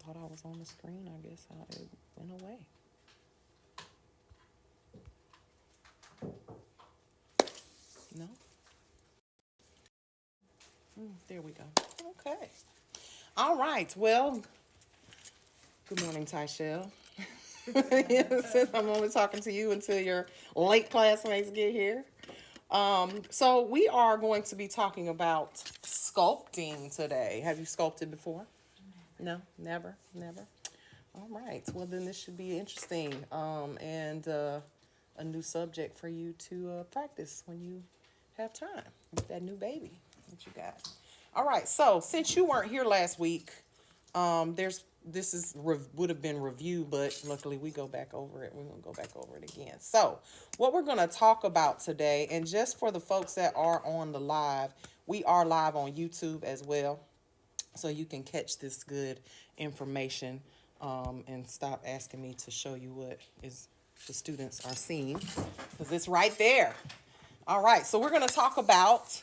thought I was on the screen. I guess it went away. No? There we go. Okay. All right. Well, good morning, Tyshell. Since I'm only talking to you until your late classmates get here. So we are going to be talking about sculpting today. Have you sculpted before? No, never, never. All right. Well, then this should be interesting and a new subject for you to practice when you have time with that new baby that you got. All right. So since you weren't here last week, would have been review, but luckily we go back over it. We're gonna go back over it again. So what we're gonna talk about today, and just for the folks that are on the live, we are live on YouTube as well, so you can catch this good information and stop asking me to show you what is the students are seeing, because it's right there. All right, so we're gonna talk about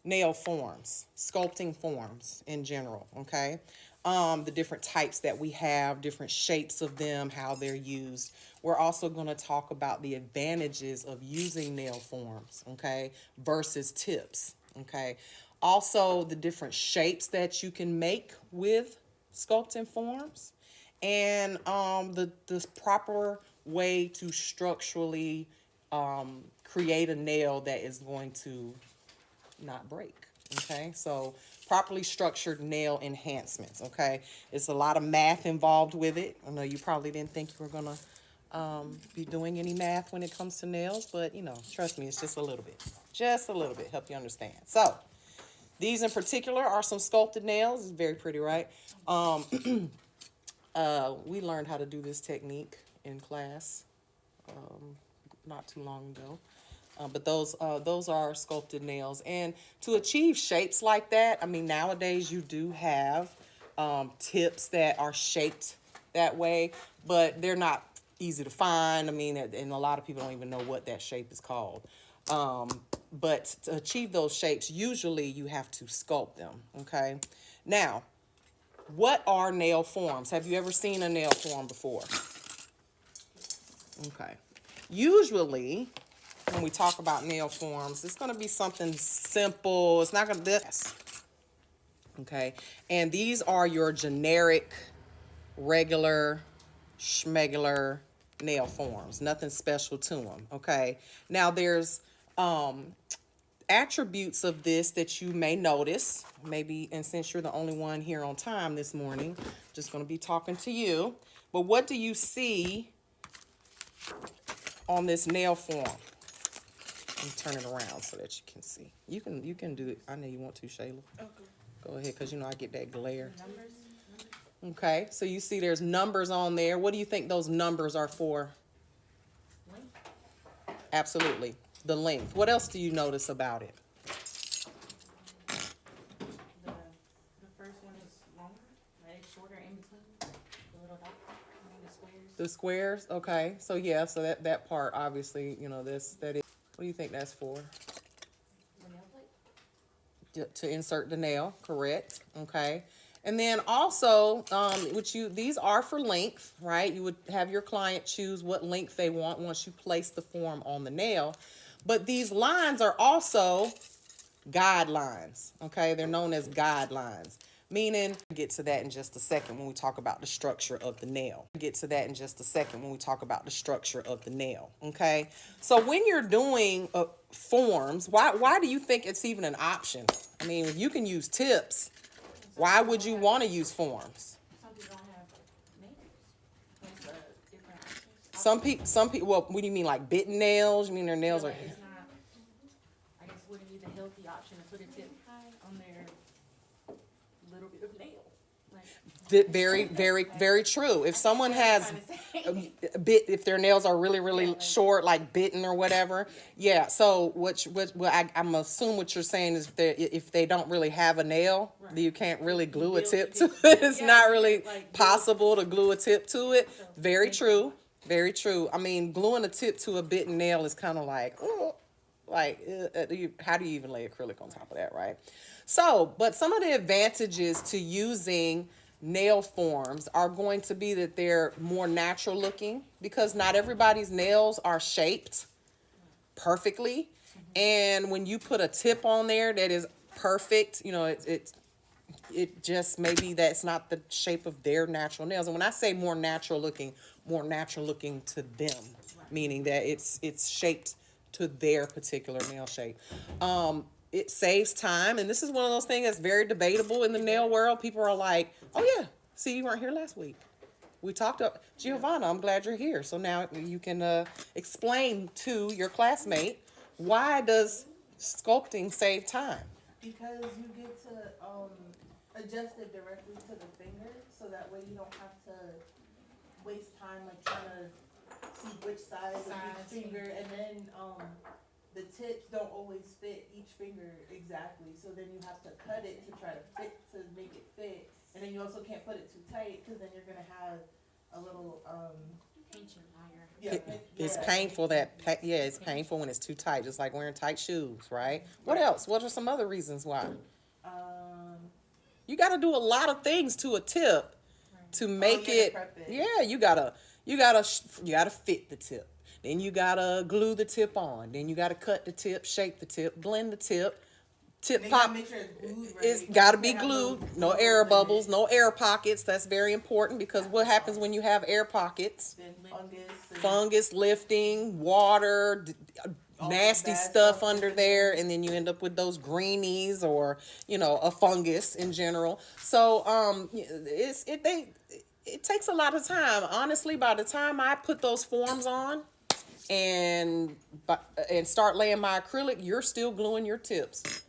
nail forms, sculpting forms in general, okay? The different types that we have, different shapes of them, how they're used. We're also going to talk about the advantages of using nail forms, okay, versus tips, okay? Also, the different shapes that you can make with sculpting forms, and the proper way to structurally create a nail that is going to not break. Okay, so properly structured nail enhancements. Okay, it's a lot of math involved with it. I know you probably didn't think you were gonna be doing any math when it comes to nails, but you know, trust me, it's just a little bit, help you understand. So these in particular are some sculpted nails. It's very pretty, right? We learned how to do this technique in class not too long ago. But those are sculpted nails. And to achieve shapes like that, I mean, nowadays you do have tips that are shaped that way, but they're not easy to find. I mean, and a lot of people don't even know what that shape is called. But to achieve those shapes, usually you have to sculpt them, okay? Now, what are nail forms? Have you ever seen a nail form before? Okay. Usually, when we talk about nail forms, it's going to be something simple. It's not going to be this. Okay. And these are your generic, regular, schmegular nail forms. Nothing special to them. Okay. Now, there's attributes of this that you may notice. Maybe, and since you're the only one here on time this morning, just going to be talking to you. But what do you see on this nail form? And turn it around so that you can see. You can do it. I know you want to, Shayla. Okay. Go ahead, because you know I get that glare. Numbers. Okay, so you see there's numbers on there. What do you think those numbers are for? Length. Absolutely, the length. What else do you notice about it? The first one is longer, like shorter in between. The little dot, the squares. The squares. Okay, so yeah, so that part obviously, you know, that is. What do you think that's for? The nail plate? To insert the nail, correct. Okay. And then also, these are for length, right? You would have your client choose what length they want once you place the form on the nail. But these lines are also guidelines, okay? They're known as guidelines. Meaning, we'll get to that in just a second when we talk about the structure of the nail. We'll get to that in just a second when we talk about the structure of the nail, okay? So when you're doing forms, why do you think it's even an option? I mean, if you can use tips, why would you want to use forms? Some people don't have nails. There's different options. Some people, well, what do you mean, like bitten nails? You mean their nails are... It's not, I guess, wouldn't be the healthy option to put a tip on their little bit of nail. Very, very, very true. If someone has if their nails are really, really short, like bitten or whatever, yeah. So I'm assuming what you're saying is if they don't really have a nail, you can't really glue a tip to it. It's not really possible to glue a tip to it. Very true. Very true. I mean, gluing a tip to a bitten nail is kind of like, how do you even lay acrylic on top of that, right? So, but some of the advantages to using nail forms are going to be that they're more natural looking, because not everybody's nails are shaped perfectly. And when you put a tip on there that is perfect, you know, it just, maybe that's not the shape of their natural nails. And when I say more natural looking to them, meaning that it's shaped to their particular nail shape. It saves time, and this is one of those things that's very debatable in the nail world. People are like, oh yeah, see, you weren't here last week. We talked up Giovanna, I'm glad you're here. So now you can explain to your classmate, why does sculpting save time? Because you get to adjust it directly to the finger, so that way you don't have to waste time like trying to see which side of each finger, and then the tips don't always fit each finger exactly, so then you have to cut it to try to make it fit, and then you also can't put it too tight, because then you're gonna have a little It's painful it's painful when it's too tight, just like wearing tight shoes, right? What else? What are some other reasons why? You got to do a lot of things to a tip to make it. Yeah, you gotta fit the tip. Then you gotta glue the tip on. Then you gotta cut the tip, shape the tip, blend the tip. Tip pop. Make sure it's glued right. It's got to be glued. No air bubbles, no air pockets. That's very important, because what happens when you have air pockets? Then Fungus lifting, water, nasty stuff under there, and then you end up with those greenies, or you know, a fungus in general. So it takes a lot of time. Honestly, by the time I put those forms on and start laying my acrylic, you're still gluing your tips.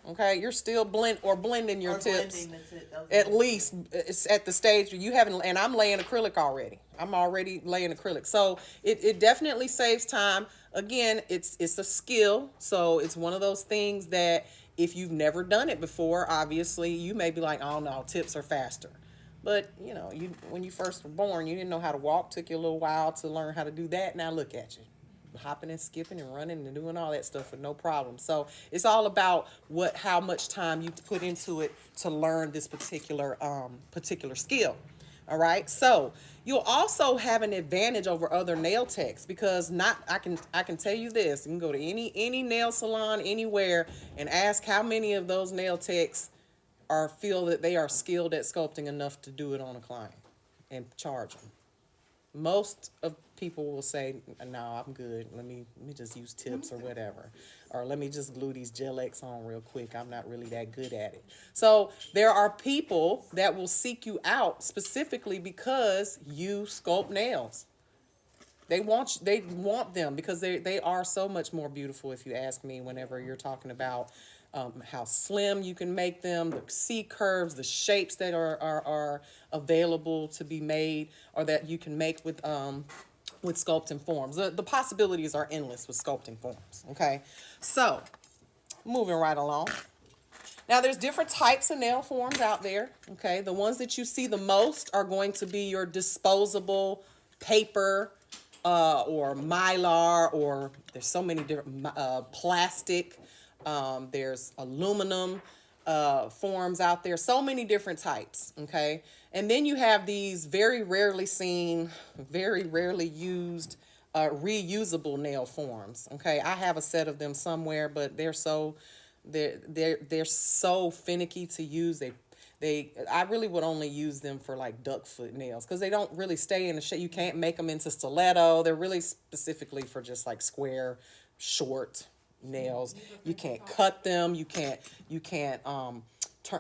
Okay, you're still blending your tips. At least it's at the stage where you haven't, and I'm laying acrylic already. I'm already laying acrylic. So it definitely saves time. Again, it's a skill. So it's one of those things that if you've never done it before, obviously you may be like, oh no, tips are faster. But you know, when you first were born, you didn't know how to walk. Took you a little while to learn how to do that. Now look at you, hopping and skipping and running and doing all that stuff with no problem. So it's all about how much time you put into it to learn this particular skill. All right. So you'll also have an advantage over other nail techs, because I can tell you this. You can go to any nail salon anywhere and ask how many of those nail techs feel that they are skilled at sculpting enough to do it on a client and charge them. Most of people will say, no, I'm good. Let me just use tips or whatever. Or let me just glue these Gel X on real quick. I'm not really that good at it. So there are people that will seek you out specifically because you sculpt nails. They want them because they are so much more beautiful, if you ask me, whenever you're talking about how slim you can make them, the C curves, the shapes that are available to be made, or that you can make with sculpting forms. The possibilities are endless with sculpting forms, okay? So, moving right along. Now, there's different types of nail forms out there, okay? The ones that you see the most are going to be your disposable paper, or mylar, or there's so many different plastic. There's aluminum forms out there, so many different types, okay? And then you have these very rarely seen, very rarely used reusable nail forms, okay? I have a set of them somewhere, but they're so finicky to use. I really would only use them for like duck foot nails, because they don't really stay in the shape. You can't make them into stiletto. They're really specifically for just like square, short nails. You can't cut them. You can't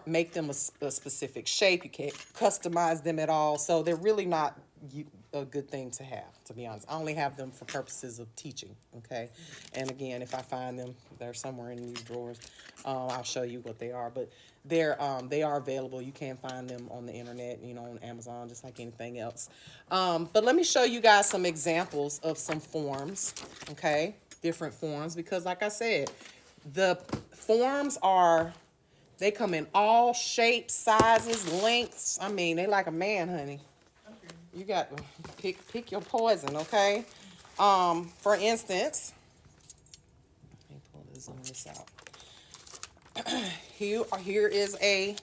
make them a specific shape. You can't customize them at all. So they're really not a good thing to have, to be honest. I only have them for purposes of teaching, okay? And again, if I find them, they're somewhere in these drawers. I'll show you what they are. But they are available. You can find them on the internet, on Amazon, just like anything else. But let me show you guys some examples of some forms, okay? Different forms, because like I said, the forms they come in all shapes, sizes, lengths. I mean, they like a man, honey. You got to pick your poison, okay? For instance, let me pull this out. Here is a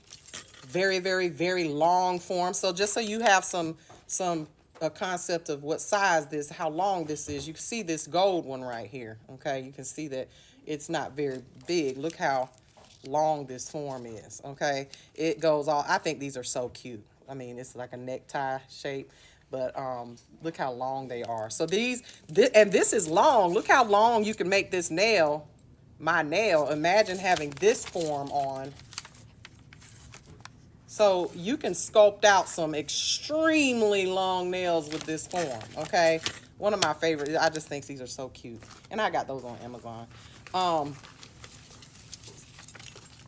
very, very, very long form. So just so you have a concept of what size this, how long this is, you can see this gold one right here. Okay, you can see that it's not very big. Look how long this form is. Okay, it goes all. I think these are so cute. I mean, it's like a necktie shape, but look how long they are. So and this is long. Look how long you can make this nail. My nail. Imagine having this form on. So you can sculpt out some extremely long nails with this form, okay? One of my favorites. I just think these are so cute. And I got those on Amazon.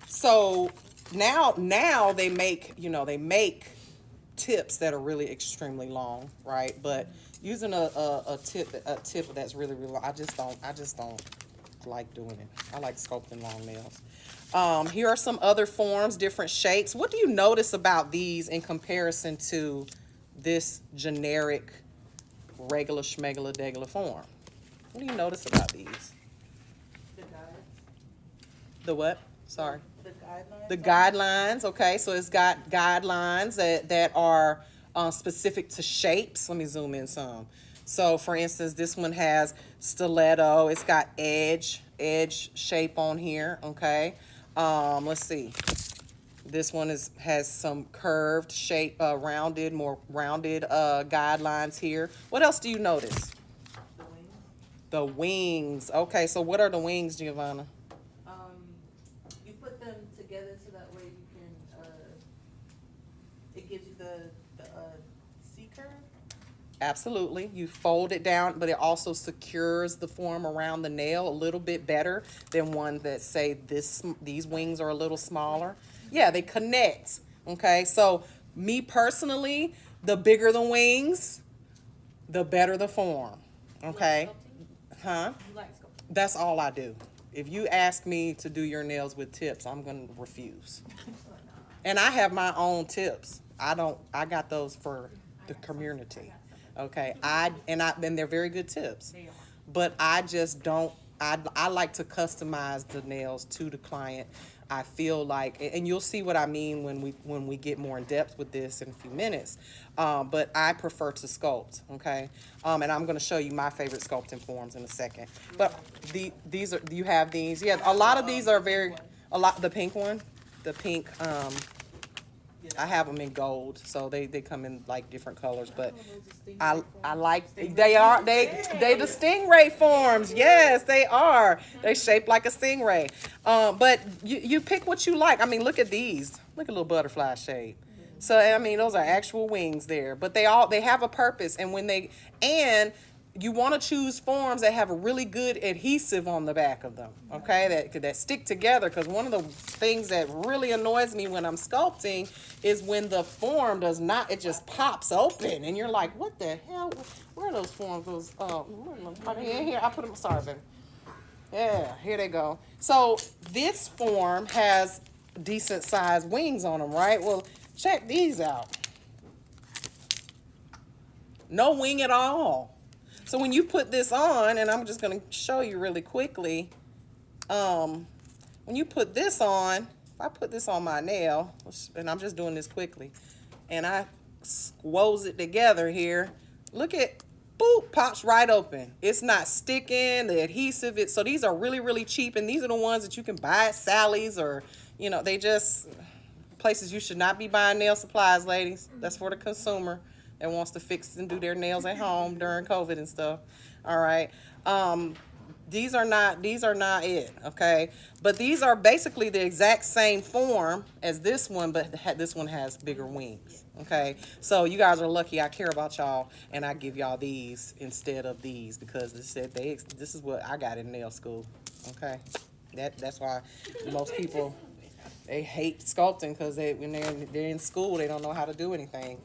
So now they make, they make tips that are really extremely long, right? But using a tip that's really, really long, I just don't like doing it. I like sculpting long nails. Here are some other forms, different shapes. What do you notice about these in comparison to this generic regular schmegula degula form? What do you notice about these? The guides. The what? Sorry. The guidelines. The guidelines, okay. So it's got guidelines that are specific to shapes. Let me zoom in some. So for instance, this one has stiletto. It's got edge shape on here, okay. Let's see. This one has some curved shape, more rounded guidelines here. What else do you notice? The wings. The wings. Okay, so what are the wings, Giovanna? You put them together so that way you can, it gives you the C curve. Absolutely. You fold it down, but it also secures the form around the nail a little bit better than one that say these wings are a little smaller. Yeah, they connect. Okay, so me personally, the bigger the wings, the better the form. Okay, huh? You like sculpting? That's all I do. If you ask me to do your nails with tips, I'm gonna refuse. And I have my own tips. I got those for the community. Okay, and they're very good tips. They are. But I just don't. I like to customize the nails to the client. I feel like, and you'll see what I mean when we get more in depth with this in a few minutes. But I prefer to sculpt. Okay, and I'm going to show you my favorite sculpting forms in a second. But these are. Do you have these? Yeah, a lot of these are the pink one, the pink. I have them in gold, so they come in like different colors, but I like they the stingray forms. Yes, they are. They shaped like a stingray. But you pick what you like. I mean, look at these. Look at a little butterfly shape. So I mean, those are actual wings there, but they have a purpose. And you want to choose forms that have a really good adhesive on the back of them, okay, that stick together, because one of the things that really annoys me when I'm sculpting is when the form does not, it just pops open, and you're like, what the hell, where are those forms, here, I put them, sorry, baby. Yeah, here they go. So this form has decent sized wings on them, right? Well, check these out. No wing at all. So when you put this on, and I'm just going to show you really quickly, when you put this on, if I put this on my nail, and I'm just doing this quickly, and I squoze it together here, look at, boop, pops right open. It's not sticking, the adhesive, so these are really, really cheap, and these are the ones that you can buy at Sally's, or, they just, places you should not be buying nail supplies, ladies. That's for the consumer that wants to fix and do their nails at home during COVID and stuff. All right. These are not it, okay? But these are basically the exact same form as this one, but this one has bigger wings, okay? So you guys are lucky I care about y'all, and I give y'all these instead of these, because this is what I got in nail school, okay? That's why most people, they hate sculpting, because when they're in school, they don't know how to do anything,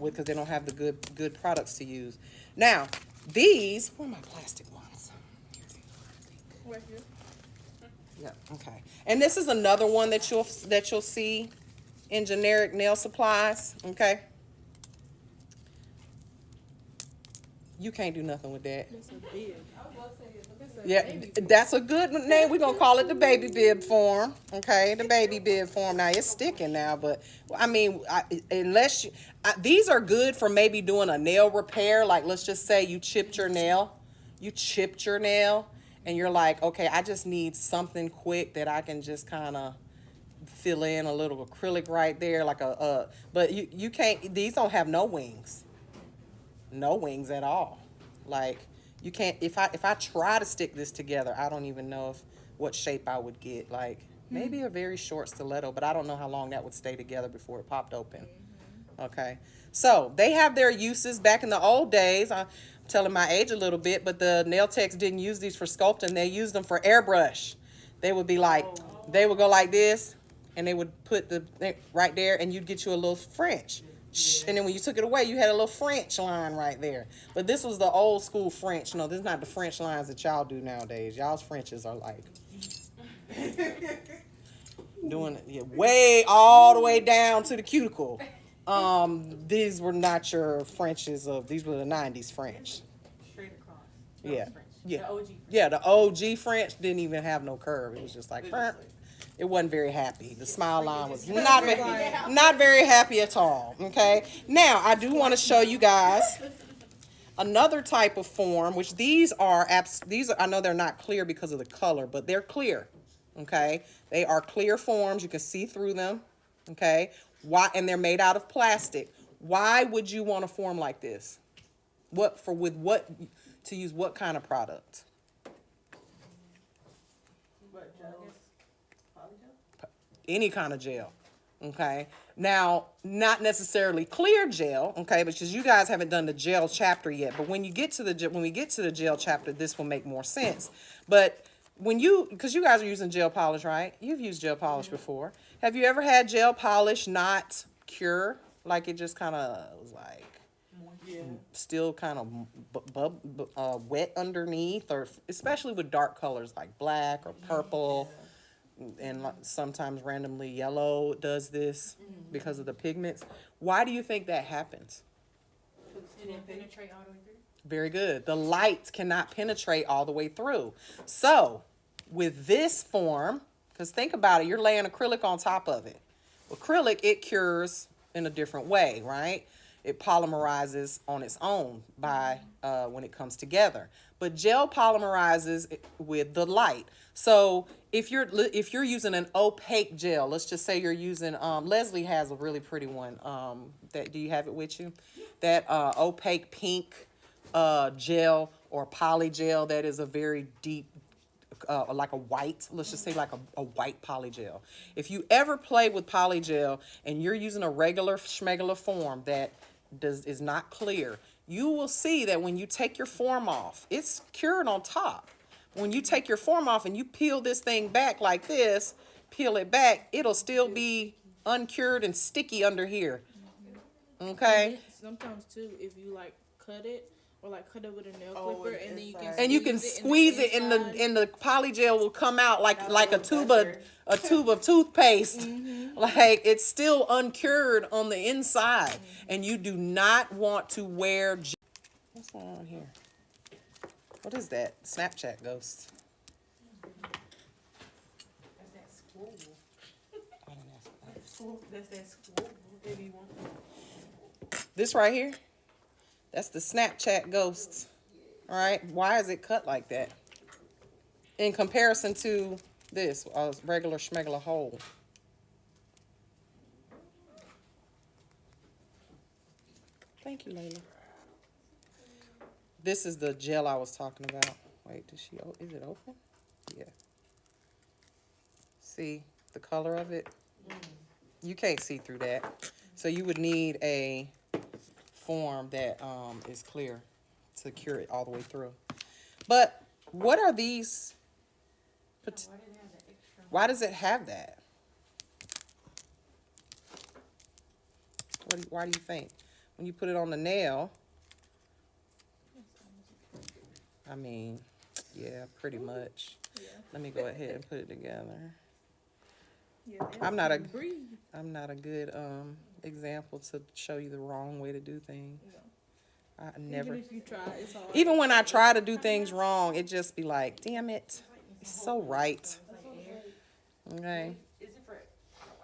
because they don't have the good products to use. Now, these, where are my plastic ones? Right here. Yeah, okay. And this is another one that you'll see in generic nail supplies, okay? You can't do nothing with that. That's so big. I was about to say, look at Yeah, that's a good name. We're gonna call it the baby bib form. Okay, the baby bib form. Now it's sticking now, but I mean, unless you, these are good for maybe doing a nail repair. Like, let's just say you chipped your nail, and you're like, okay, I just need something quick that I can just kind of fill in a little acrylic right there, like but you can't. These don't have no wings. No wings at all. Like, you can't, if I try to stick this together, I don't even know what shape I would get. Like, maybe a very short stiletto, but I don't know how long that would stay together before it popped open. Okay. So they have their uses. Back in the old days, I'm telling my age a little bit, but the nail techs didn't use these for sculpting. They used them for airbrush. They would be like, they would go like this, and they would put right there, and you'd get you a little French. And then when you took it away, you had a little French line right there. But this was the old school French. No, this is not the French lines that y'all do nowadays. Y'all's Frenches are like doing it way all the way down to the cuticle. These were not your Frenches these were the 90s French. Straight across. Yeah. French. Yeah. The OG French. Yeah, the OG French didn't even have no curve. It was just like, it wasn't very happy. The smile line was not very happy at all. Okay. Now, I do want to show you guys another type of form, which these are, I know they're not clear because of the color, but they're clear. Okay. They are clear forms. You can see through them. Okay. Why? And they're made out of plastic. Why would you want a form like this? To use what kind of product? What, gel? Any kind of gel. Okay. Now, not necessarily clear gel, okay, because you guys haven't done the gel chapter yet. But when we get to the gel chapter, this will make more sense. But because you guys are using gel polish, right? You've used gel polish before. Have you ever had gel polish not cure? Like, it just kind of was like still kind of wet underneath, or especially with dark colors like black or purple. And sometimes randomly yellow does this because of the pigments. Why do you think that happens? It didn't penetrate all the way through. Very good. The light cannot penetrate all the way through. So with this form, because think about it, you're laying acrylic on top of it. Acrylic, it cures in a different way, right? It polymerizes on its own by when it comes together. But gel polymerizes with the light. So if you're using an opaque gel, let's just say you're using Leslie has a really pretty one. Do you have it with you? That opaque pink gel or poly gel that is a very deep, like a white, let's just say like a white poly gel. If you ever play with poly gel and you're using a regular schmegular form that is not clear, you will see that when you take your form off, it's cured on top. When you take your form off and you peel this thing back like this, peel it back, it'll still be uncured and sticky under here. Okay? Sometimes too, if you like cut it or like cut it with a nail clipper, and then you can squeeze it in the poly gel will come out like a tube of toothpaste. Like, it's still uncured on the inside, and you do not want to wear. What's going on here? What is that? Snapchat ghost. That's that squirrel. I don't know. That's that squirrel. If you want. This right here, that's the Snapchat ghost. All right. Why is it cut like that? In comparison to this, a regular schmegular hole. Thank you, Layla. This is the gel I was talking about. Wait, is it open? Yeah. See the color of it? You can't see through that. So you would need a form that is clear to cure it all the way through. But what are these? Why does it have that? Why do you think? When you put it on the nail, I mean, yeah, pretty much. Yeah. Let me go ahead and put it together. Yeah, I'm not a good example to show you the wrong way to do things. Yeah. I never. Even if you try, it's hard. Even when I try to do things wrong, it just be like, damn it, it's so right. Okay. Is it for,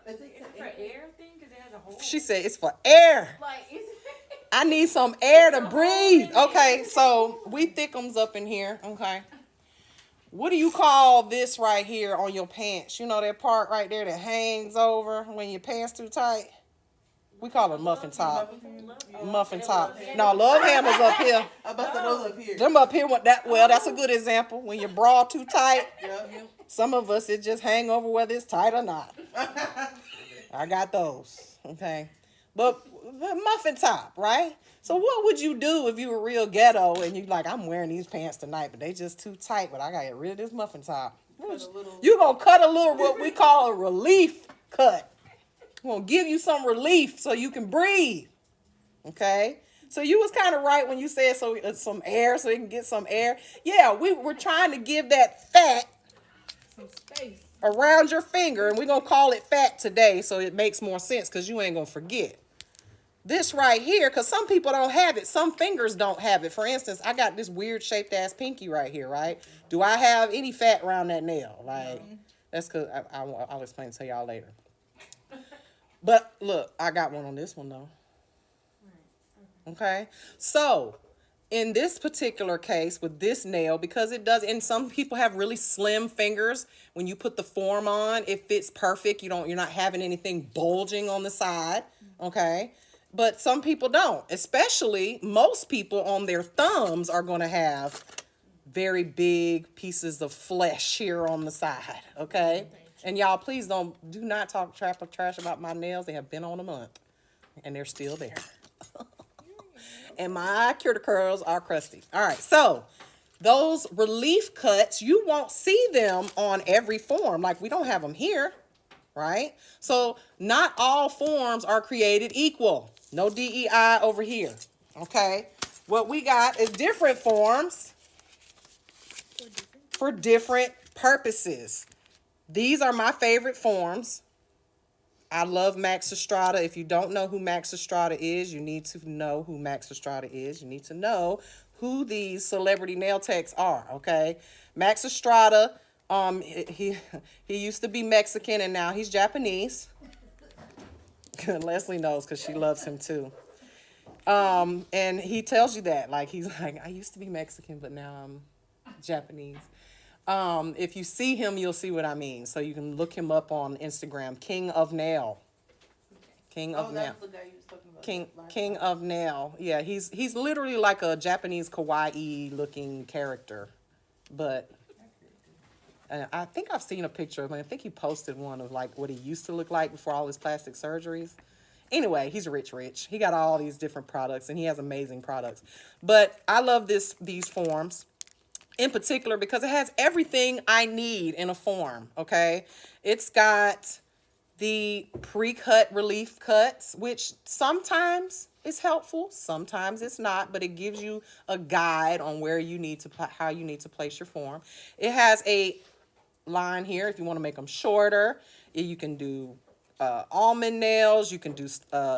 Is is it for air thing? Cause it has a hole. She said it's for air. Like, is it? I need some air to breathe. Okay, so we thickums up in here. Okay. What do you call this right here on your pants? You know that part right there that hangs over when your pants too tight? We call it muffin top. Muffin top. No, love handles up here. I busted those up here. Them up here, that's a good example. When your bra too tight, Yep. some of us, it just hang over whether it's tight or not. I got those, okay? But muffin top, right? So what would you do if you were real ghetto and you like, I'm wearing these pants tonight, but they just too tight, but I gotta get rid of this muffin top? You gonna cut a little, what we call a relief cut. We're gonna give you some relief so you can breathe, okay? So you was kind of right when you said some air, so you can get some air. Yeah, we're trying to give that fat Some space. around your finger, and we're going to call it fat today so it makes more sense because you ain't going to forget. This right here, because some people don't have it. Some fingers don't have it. For instance, I got this weird shaped ass pinky right here, right? Do I have any fat around that nail? Like, that's because I'll explain to y'all later. But look, I got one on this one though. Okay, so in this particular case with this nail, because it does, and some people have really slim fingers, when you put the form on, it fits perfect. You're not having anything bulging on the side, okay? But some people don't, especially most people on their thumbs are going to have very big pieces of flesh here on the side, okay? And y'all, please do not talk trash about my nails. They have been on a month and they're still there. And my curls are crusty. All right, so those relief cuts, you won't see them on every form. Like, we don't have them here, right? So not all forms are created equal. No DEI over here, okay? What we got is different forms for different purposes. These are my favorite forms. I love Max Estrada. If you don't know who Max Estrada is, you need to know who Max Estrada is. You need to know who these celebrity nail techs are, okay? Max Estrada, he used to be Mexican and now he's Japanese. Leslie knows because she loves him too. And he tells you that, like, he's like, I used to be Mexican, but now I'm Japanese. If you see him, you'll see what I mean. So you can look him up on Instagram, King of Nail. King of Nail. That's the guy you was talking about. King of Nail. Yeah, he's literally like a Japanese kawaii looking character. But I think I've seen a picture of him. I think he posted one of like what he used to look like before all his plastic surgeries. Anyway, he's rich. He got all these different products and he has amazing products. But I love these forms in particular because it has everything I need in a form, okay? It's got the pre-cut relief cuts, which sometimes is helpful, sometimes it's not, but it gives you a guide on where you need to, how you need to place your form. It has a line here if you want to make them shorter. You can do almond nails, you can do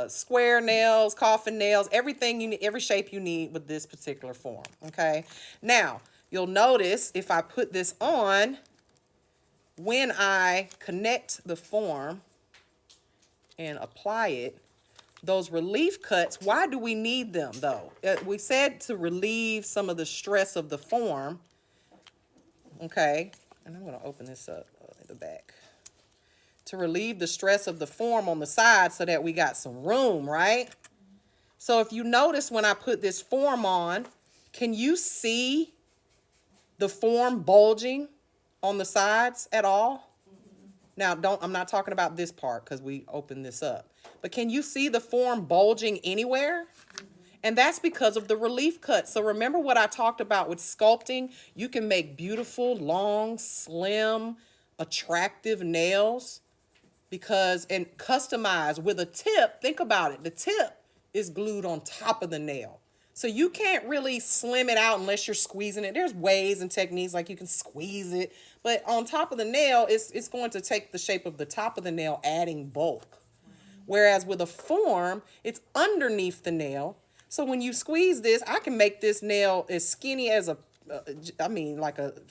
square nails, coffin nails, everything you need, every shape you need with this particular form, okay? Now, you'll notice if I put this on, when I connect the form and apply it, those relief cuts, why do we need them though? We said to relieve some of the stress of the form, okay? And I'm gonna open this up at the back. To relieve the stress of the form on the side so that we got some room, right? So if you notice when I put this form on, can you see the form bulging on the sides at all? Now, I'm not talking about this part because we opened this up. But can you see the form bulging anywhere? And that's because of the relief cut. So remember what I talked about with sculpting? You can make beautiful, long, slim, attractive nails and customize with a tip. Think about it. The tip is glued on top of the nail. So you can't really slim it out unless you're squeezing it. There's ways and techniques like you can squeeze it. But on top of the nail, it's going to take the shape of the top of the nail, adding bulk. Whereas with a form, it's underneath the nail. So when you squeeze this, I can make this nail as skinny as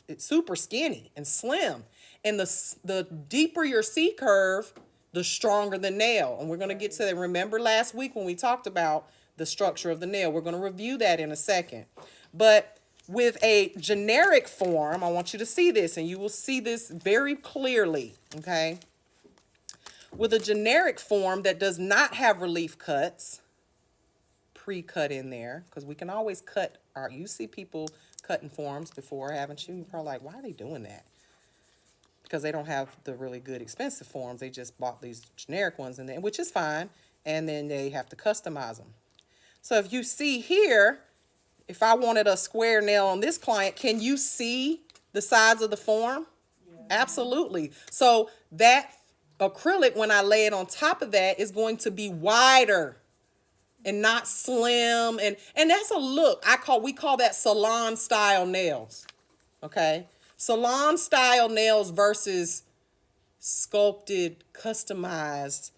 it's super skinny and slim. And the deeper your C curve, the stronger the nail. And we're going to get to that. Remember last week when we talked about the structure of the nail? We're going to review that in a second. But with a generic form, I want you to see this, and you will see this very clearly, okay? With a generic form that does not have relief cuts, pre-cut in there, because we can always cut you see people cutting forms before, haven't you? You're probably like, why are they doing that? Because they don't have the really good expensive forms. They just bought these generic ones, which is fine, and then they have to customize them. So if you see here, if I wanted a square nail on this client, can you see the sides of the form? Yeah. Absolutely. So that acrylic, when I lay it on top of that, is going to be wider and not slim. And that's a look. We call that salon style nails. Okay? Salon style nails versus sculpted, customized,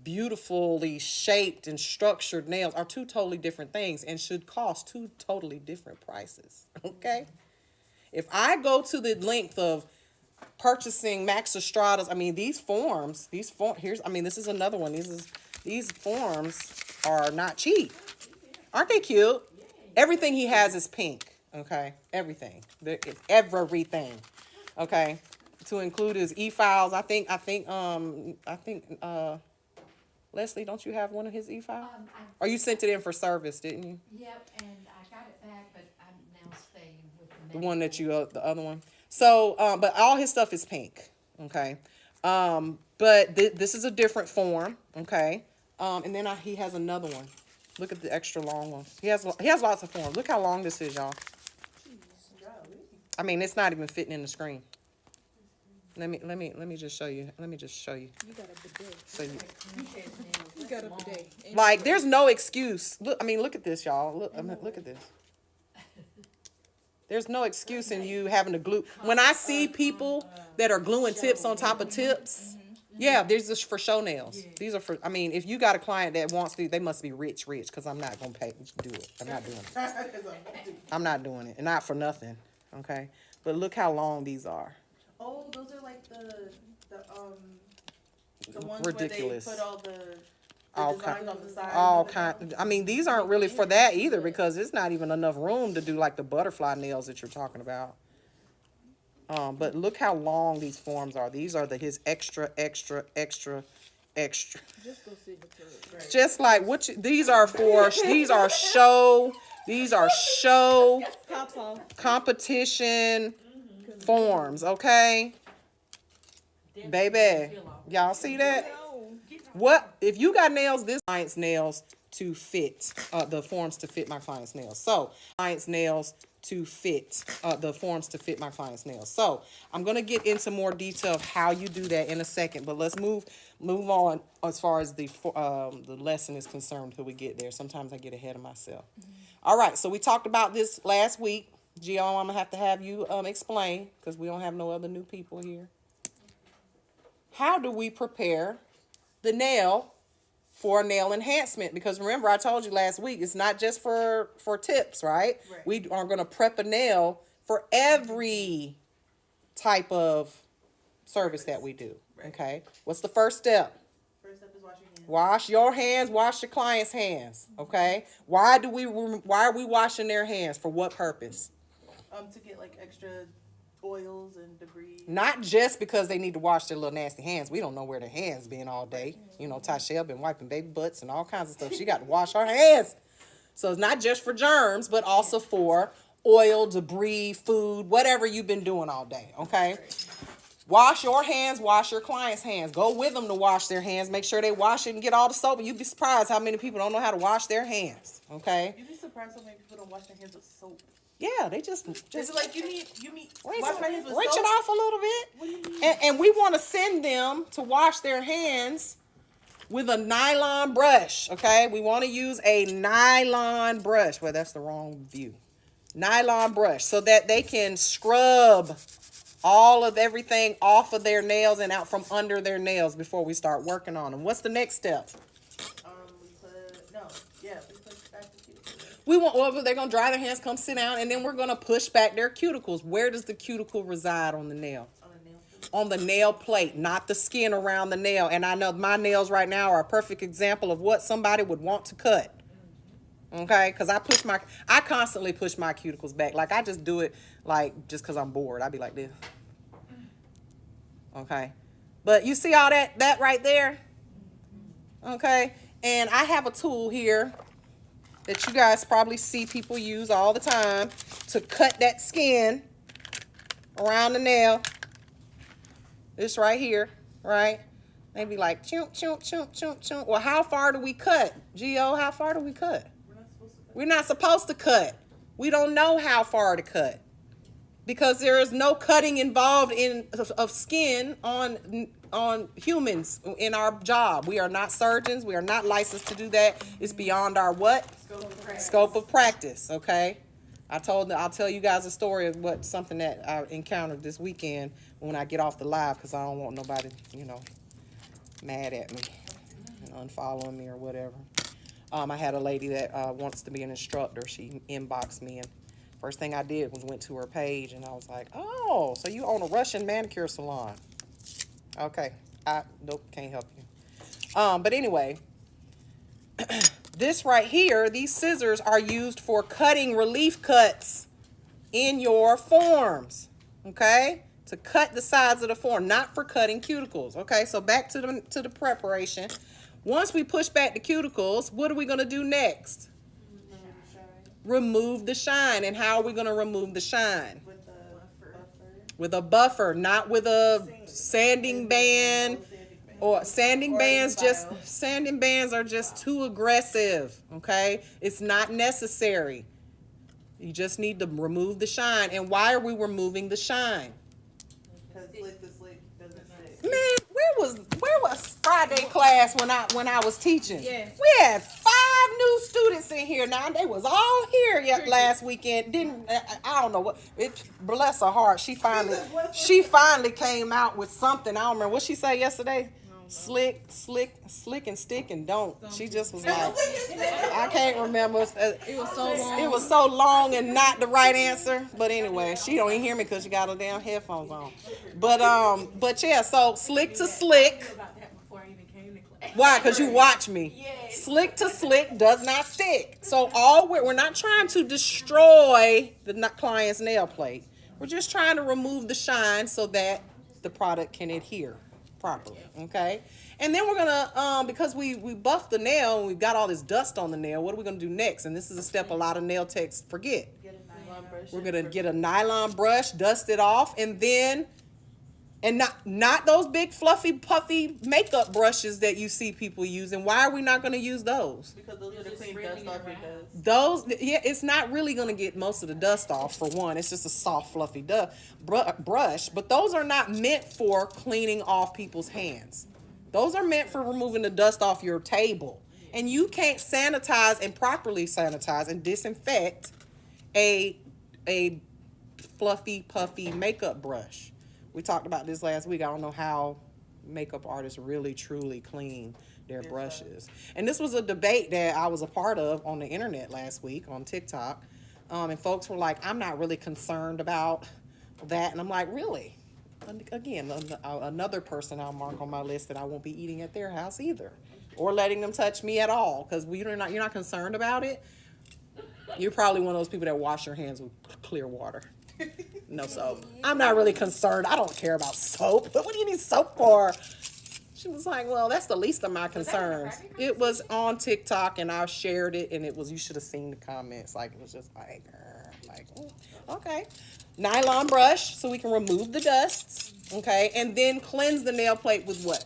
beautifully shaped and structured nails are two totally different things and should cost two totally different prices. Okay? If I go to the length of purchasing Max Estrada's, these forms, this is another one. These forms are not cheap. Aren't they cute? Everything he has is pink. Okay? Everything. Everything. Okay? To include his e-files. I think Leslie, don't you have one of his e-files? Or you sent it in for service, didn't you? Yep, and I got it back, but I'm now staying with the one that the other one. So, but all his stuff is pink, okay? But this is a different form, okay? And then he has another one. Look at the extra long one. He has lots of forms. Look how long this is, y'all. It's not even fitting in the screen. Let me just show you. Let me just show you. You got a bidet. So You got a bidet. like, there's no excuse. Look at this, y'all. Look at this. There's no excuse in you having to glue. When I see people that are gluing tips on top of tips, yeah, these are for show nails. These are for, if you got a client that wants to, they must be rich, because I'm not going to do it. I'm not doing it. I'm not doing it. And not for nothing, okay? But look how long these are. Oh, those are like the ones Ridiculous. where they put all the All designs on the side. All kind. These aren't really for that either, because it's not even enough room to do like the butterfly nails that you're talking about. But look how long these forms are. These are his extra. Just go see the turret. Right. Just like these are for. These are show. These are show competition forms. Okay, baby, y'all see that? What if you got nails? This client's nails to fit the forms to fit my client's nails. So client's nails to fit the forms to fit my client's nails. So I'm gonna get into more detail of how you do that in a second. But let's move on as far as the lesson is concerned until we get there. Sometimes I get ahead of myself. All right. So we talked about this last week. Gio, I'm gonna have you explain, because we don't have no other new people here. How do we prepare the nail for nail enhancement? Because remember, I told you last week, it's not just for tips, right? We are going to prep a nail for every type of service that we do. Okay. What's the first step? First step is wash your hands. Wash your hands. Wash your client's hands. Okay. Why are we washing their hands? For what purpose? To get like extra oils and debris. Not just because they need to wash their little nasty hands. We don't know where their hands been all day. Tashelle been wiping baby butts and all kinds of stuff. She got to wash her hands. So it's not just for germs, but also for oil, debris, food, whatever you've been doing all day. Okay. Wash your hands, wash your client's hands. Go with them to wash their hands. Make sure they wash it and get all the soap. And you'd be surprised how many people don't know how to wash their hands. Okay. You'd be surprised how many people don't wash their hands with soap. Yeah, they just Is it like you need rinse wash my hands with it soap? off a little bit. What do you mean? And we want to send them to wash their hands with a nylon brush, okay? We want to use a nylon brush. Well, that's the wrong view. Nylon brush, so that they can scrub all of everything off of their nails and out from under their nails before we start working on them. What's the next step? We put back the cuticle. Well, they're gonna dry their hands, come sit down, and then we're gonna push back their cuticles. Where does the cuticle reside on the nail? On the nail plate, not the skin around the nail. And I know my nails right now are a perfect example of what somebody would want to cut. Okay, because I constantly push my cuticles back. Like I just do it like just because I'm bored. I'd be like this. Okay, but you see all that right there? Okay, and I have a tool here that you guys probably see people use all the time to cut that skin around the nail. This right here, right? Maybe like chunk, chunk, chunk, chunk, chunk. Well, how far do we cut? Gio, how far do we cut? We're not supposed to cut. We don't know how far to cut because there is no cutting involved of skin on humans in our job. We are not surgeons. We are not licensed to do that. It's beyond our what? Scope of practice. Okay. I'll tell you guys a story of something that I encountered this weekend when I get off the live because I don't want nobody, mad at me and unfollowing me or whatever. I had a lady that wants to be an instructor. She inboxed me, and first thing I did was went to her page, and I was like, oh, so you own a Russian manicure salon. Okay. Nope, can't help you. But anyway, this right here, these scissors are used for cutting relief cuts in your forms, okay? To cut the sides of the form, not for cutting cuticles, okay? So back to the preparation. Once we push back the cuticles, what are we going to do next? Remove the shine. And how are we going to remove the shine? With a buffer, not with a sanding band. Or sanding bands are just too aggressive, okay? It's not necessary. You just need to remove the shine. And why are we removing the shine? Because slick doesn't stick. Man, where was Friday class when I was teaching? Yes. We had 5 new students in here now. They was all here last weekend. I don't know what bless her heart. She finally came out with something. I don't remember what she said yesterday. Slick and stick and don't. She just was like, I can't remember. It was so long. It was so long and not the right answer. But anyway, she don't even hear me because she got her damn headphones on. But yeah, so slick to slick. About that before I even came to class. Why? Because you watch me. Slick to slick does not stick. So we're not trying to destroy the client's nail plate. We're just trying to remove the shine so that the product can adhere properly, okay? And then we're gonna, because we buffed the nail and we've got all this dust on the nail, what are we gonna do next? And this is a step a lot of nail techs forget. We're gonna get a nylon brush, dust it off, and then, and not those big fluffy puffy makeup brushes that you see people using. Why are we not gonna use those? Because those are the clean dust off your dust. Those, yeah, it's not really going to get most of the dust off, for one. It's just a soft, fluffy brush. But those are not meant for cleaning off people's hands. Those are meant for removing the dust off your table. And you can't sanitize and properly sanitize and disinfect a fluffy, puffy makeup brush. We talked about this last week. I don't know how makeup artists really, truly clean their brushes. And this was a debate that I was a part of on the internet last week on TikTok. And folks were like, I'm not really concerned about that. And I'm like, really? Again, another person I'll mark on my list that I won't be eating at their house either. Or letting them touch me at all. Because you're not concerned about it. You're probably one of those people that wash your hands with clear water. No soap. I'm not really concerned. I don't care about soap. But what do you need soap for? She was like, well, that's the least of my concerns. It was on TikTok and I shared it, and you should have seen the comments. Like, it was just like, okay. Nylon brush so we can remove the dust, okay? And then cleanse the nail plate with what?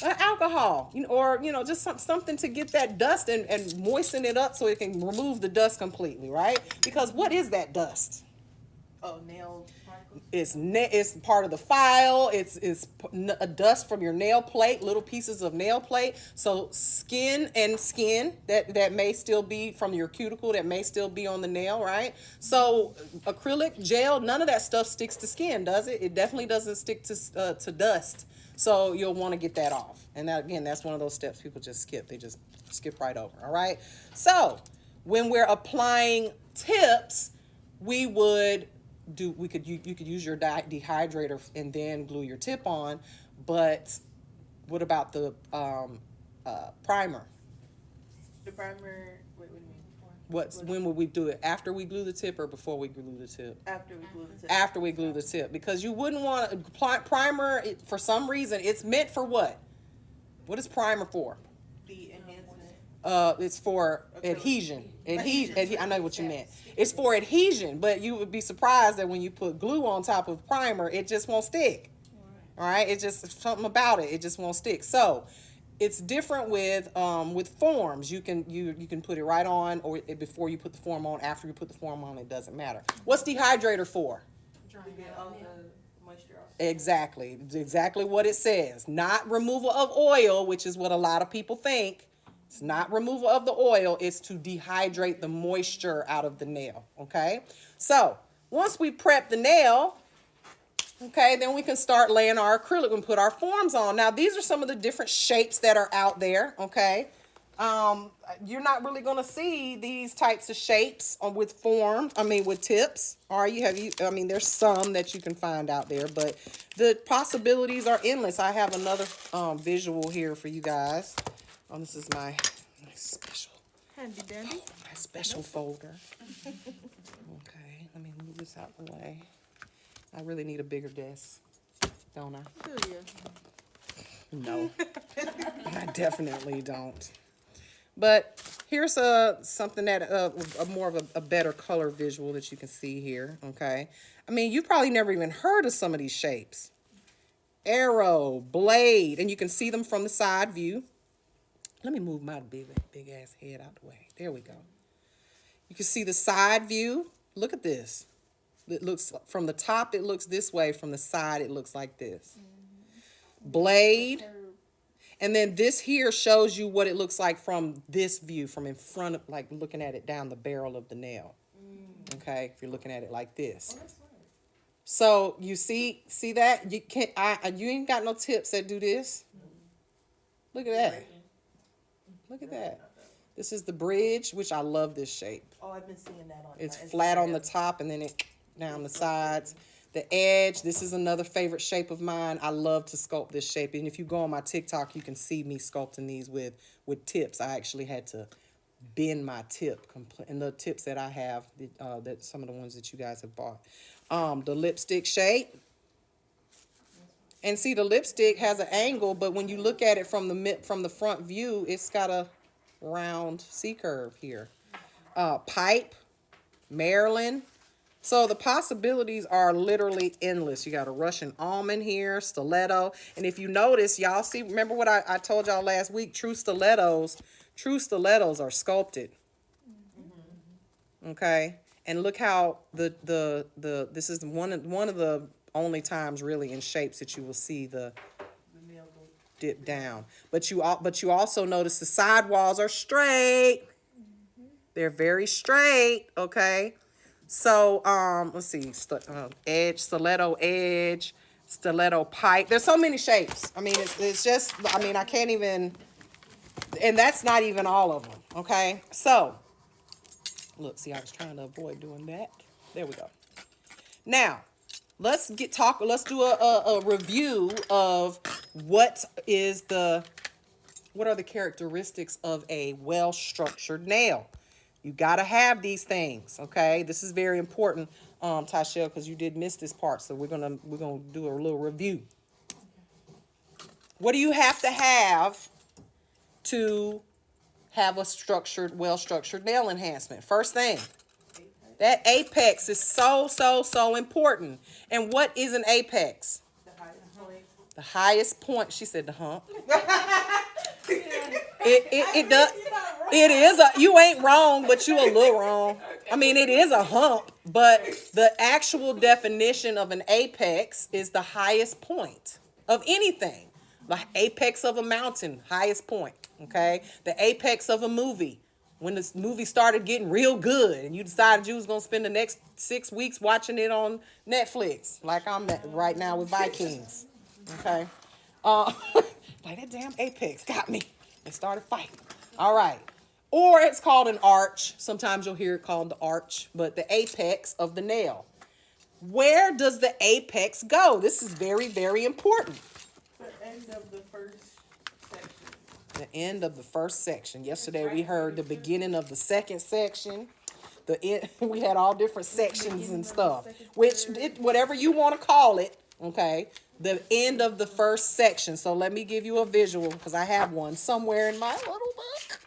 Alcohol. Or just something to get that dust and moisten it up so it can remove the dust completely, right? Because what is that dust? Oh, nail particles? It's part of the file. It's a dust from your nail plate, little pieces of nail plate. So skin that may still be from your cuticle, that may still be on the nail, right? So acrylic gel, none of that stuff sticks to skin, does it? It definitely doesn't stick to dust. So you'll want to get that off. And that, again, that's one of those steps people just skip. They just skip right over, all right? So When we're applying tips, you could use your dehydrator and then glue your tip on, but what about the primer? The primer. Wait, what do you mean? When would we do it? After we glue the tip or before we glue the tip? After we glue the tip. After we glue the tip, because you wouldn't want to primer. For some reason, it's meant for what? What is primer for? The enhancement. It's for adhesion. I know what you meant. It's for adhesion, but you would be surprised that when you put glue on top of primer, it just won't stick. All right, it's just something about it. It just won't stick. So it's different with forms. You can put it right on, or before you put the form on. After you put the form on, it doesn't matter. What's dehydrator for? To get all the moisture off. Exactly. It's exactly what it says. Not removal of oil, which is what a lot of people think. It's not removal of the oil. It's to dehydrate the moisture out of the nail. Okay? So once we prep the nail, okay, then we can start laying our acrylic and put our forms on. Now, these are some of the different shapes that are out there, okay? You're not really going to see these types of shapes with tips. Or there's some that you can find out there, but the possibilities are endless. I have another visual here for you guys. This is my special Handy dandy. my special folder. Okay, let me move this out the way. I really need a bigger desk, don't I? Do you? No, I definitely don't. But here's something that more of a better color visual that you can see here. Okay, I mean, you probably never even heard of some of these shapes. Arrow, blade, and you can see them from the side view. Let me move my big ass head out the way. There we go. You can see the side view. Look at this. It looks from the top, it looks this way. From the side, it looks like this. Blade. And then this here shows you what it looks like from this view, from in front of, like looking at it down the barrel of the nail. Okay, if you're looking at it like this. So you see that? You can't. You ain't got no tips that do this. Look at that. Look at that. This is the bridge, which I love this shape. Oh, I've been seeing that on. It's my flat on Instagram. the top and then it down the sides. The edge, this is another favorite shape of mine. I love to sculpt this shape. And if you go on my TikTok, you can see me sculpting these with tips. I actually had to bend my tip. And the tips that I have, that some of the ones that you guys have bought. The lipstick shape. And see, the lipstick has an angle, but when you look at it from the front view, it's got a round C-curve here. Pipe, Maryland. So the possibilities are literally endless. You got a Russian almond here, stiletto. And if you notice, y'all see, remember what I told y'all last week? True stilettos are sculpted. Okay? And look how this is one of the only times really in shapes that you will see the nail go dip down. But you also notice the side walls are straight. They're very straight, okay? So, let's see, edge, stiletto edge, stiletto pipe. There's so many shapes. I mean, it's just, I mean, I can't even, and that's not even all of them, okay? So, look, see, I was trying to avoid doing that. There we go. Now, let's do a review of what are the characteristics of a well-structured nail. You got to have these things, okay? This is very important, Tashelle, because you did miss this part, so we're gonna do a little review. What do you have to have a well-structured nail enhancement? First thing, that apex is so important. And what is an apex? the highest point. The highest point. She said the hump. It does. It is you ain't wrong, but you a little wrong. I mean, it is a hump, but the actual definition of an apex is the highest point of anything. The apex of a mountain, highest point, okay? The apex of a movie. When this movie started getting real good and you decided you was going to spend the next 6 weeks watching it on Netflix, like I'm at right now with Vikings, okay? Like that damn apex got me and started fighting. All right. or it's called an arch. Sometimes you'll hear it called the arch, but the apex of the nail. Where does the apex go? This is very, very important. The end of the first section. The end of the first section. Yesterday we heard the beginning of the second section. The end, we had all different sections and stuff, whatever you want to call it. Okay, the end of the first section. So let me give you a visual because I have one somewhere in my little book.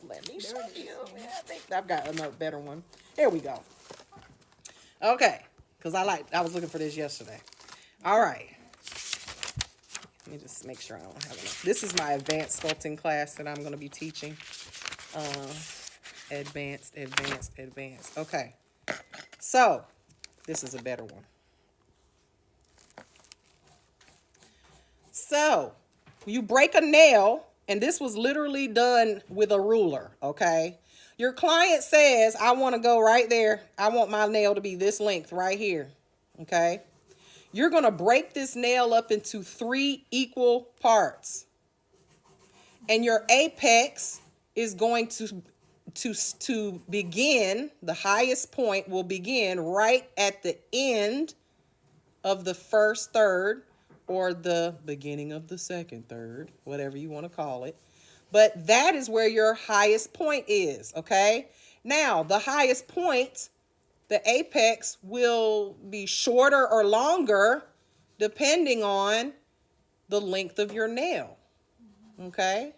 Let me show you. I think I've got another better one. There we go. Okay, because I was looking for this yesterday. All right. Let me just make sure I don't have enough. This is my advanced sculpting class that I'm going to be teaching. Advanced. Okay. So, this is a better one. So, you break a nail, and this was literally done with a ruler, okay? Your client says, I want to go right there. I want my nail to be this length right here, okay? You're going to break this nail up into 3 equal parts. And your apex is going to begin, the highest point will begin right at the end of the first third or the beginning of the second third, whatever you want to call it. But that is where your highest point is, okay? Now, the highest point, the apex will be shorter or longer depending on the length of your nail, okay?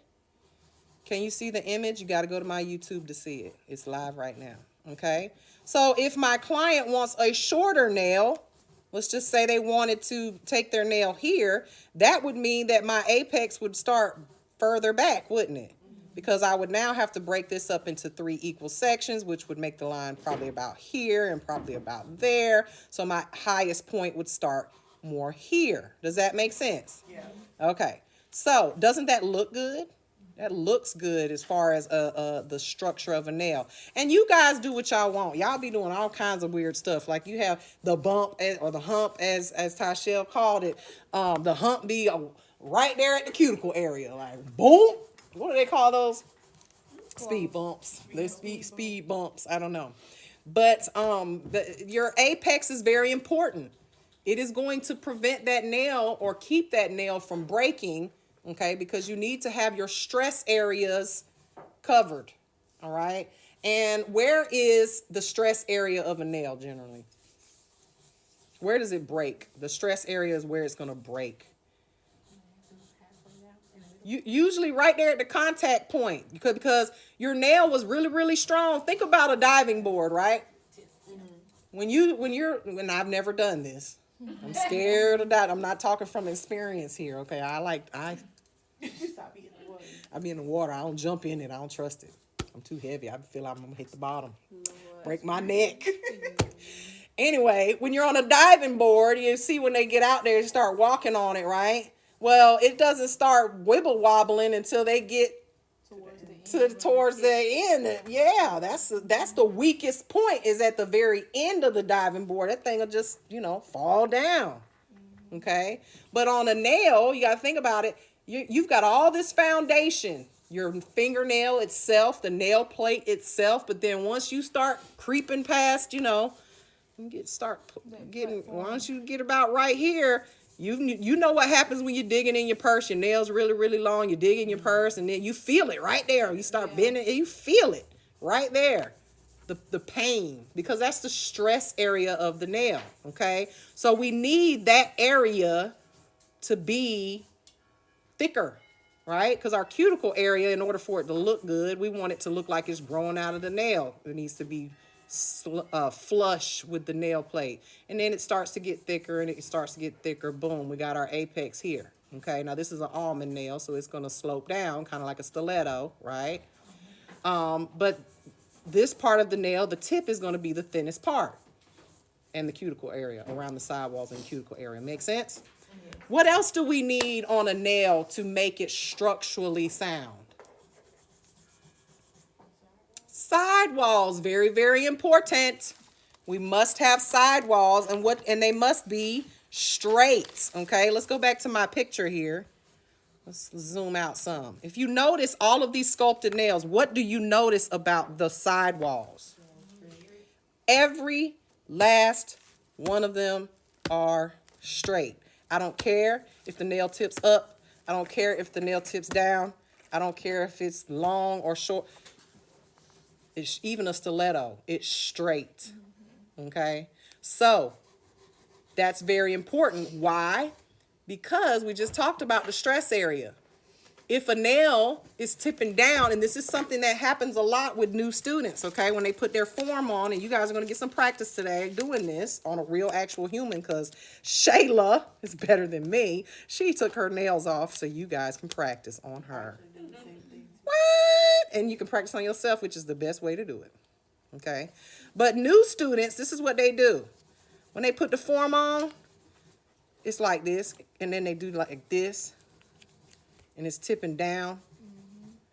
Can you see the image? You got to go to my YouTube to see it. It's live right now, okay? So if my client wants a shorter nail, let's just say they wanted to take their nail here, that would mean that my apex would start further back, wouldn't it? Because I would now have to break this up into 3 equal sections, which would make the line probably about here and probably about there. So my highest point would start more here. Does that make sense? Yeah. Okay. So doesn't that look good? That looks good as far as the structure of a nail. And you guys do what y'all want. Y'all be doing all kinds of weird stuff. Like you have the bump or the hump, as Tashelle called it. The hump be right there at the cuticle area. Like, boom. What do they call those? Speed bumps. They're speed bumps. I don't know. But your apex is very important. It is going to prevent that nail or keep that nail from breaking. Okay, because you need to have your stress areas covered, all right? And where is the stress area of a nail generally? Where does it break? The stress area is where it's going to break. Usually right there at the contact point, because your nail was really, really strong. Think about a diving board, right? When I've never done this. I'm scared of that. I'm not talking from experience here, okay? Stop being in the water. I be in the water. I don't jump in it. I don't trust it. I'm too heavy. I feel like I'm gonna hit the bottom, break my neck. Anyway, when you're on a diving board, you see when they get out there, you start walking on it, right? Well, it doesn't start wibble wobbling until they get towards the end. Yeah, that's the weakest point is at the very end of the diving board. That thing will just, fall down. Okay? But on a nail, you got to think about it. You've got all this foundation, your fingernail itself, the nail plate itself. But then once you start creeping past, once you get about right here, you know what happens when you're digging in your purse. Your nail's really, really long. You dig in your purse, and then you feel it right there. You start bending, and you feel it right there. The pain, because that's the stress area of the nail, okay? So we need that area to be thicker, right? Because our cuticle area, in order for it to look good, we want it to look like it's growing out of the nail. It needs to be flush with the nail plate. And then it starts to get thicker, and it starts to get thicker. Boom, we got our apex here, okay? Now, this is an almond nail, so it's going to slope down, kind of like a stiletto, right? But this part of the nail, the tip is going to be the thinnest part, and the cuticle area, around the sidewalls and cuticle area. Make sense? What else do we need on a nail to make it structurally sound? Sidewalls, very, very important. We must have sidewalls, and they must be straight. Okay, let's go back to my picture here. Let's zoom out some. If you notice all of these sculpted nails, what do you notice about the sidewalls? Every last one of them are straight. I don't care if the nail tips up. I don't care if the nail tips down. I don't care if it's long or short. It's even a stiletto. It's straight. Okay? So, that's very important. Why? Because we just talked about the stress area. If a nail is tipping down, and this is something that happens a lot with new students, okay, when they put their form on, and you guys are going to get some practice today doing this on a real actual human, because Shayla is better than me. She took her nails off so you guys can practice on her. What? And you can practice on yourself, which is the best way to do it, okay? But new students, this is what they do. When they put the form on, it's like this, and then they do like this, and it's tipping down.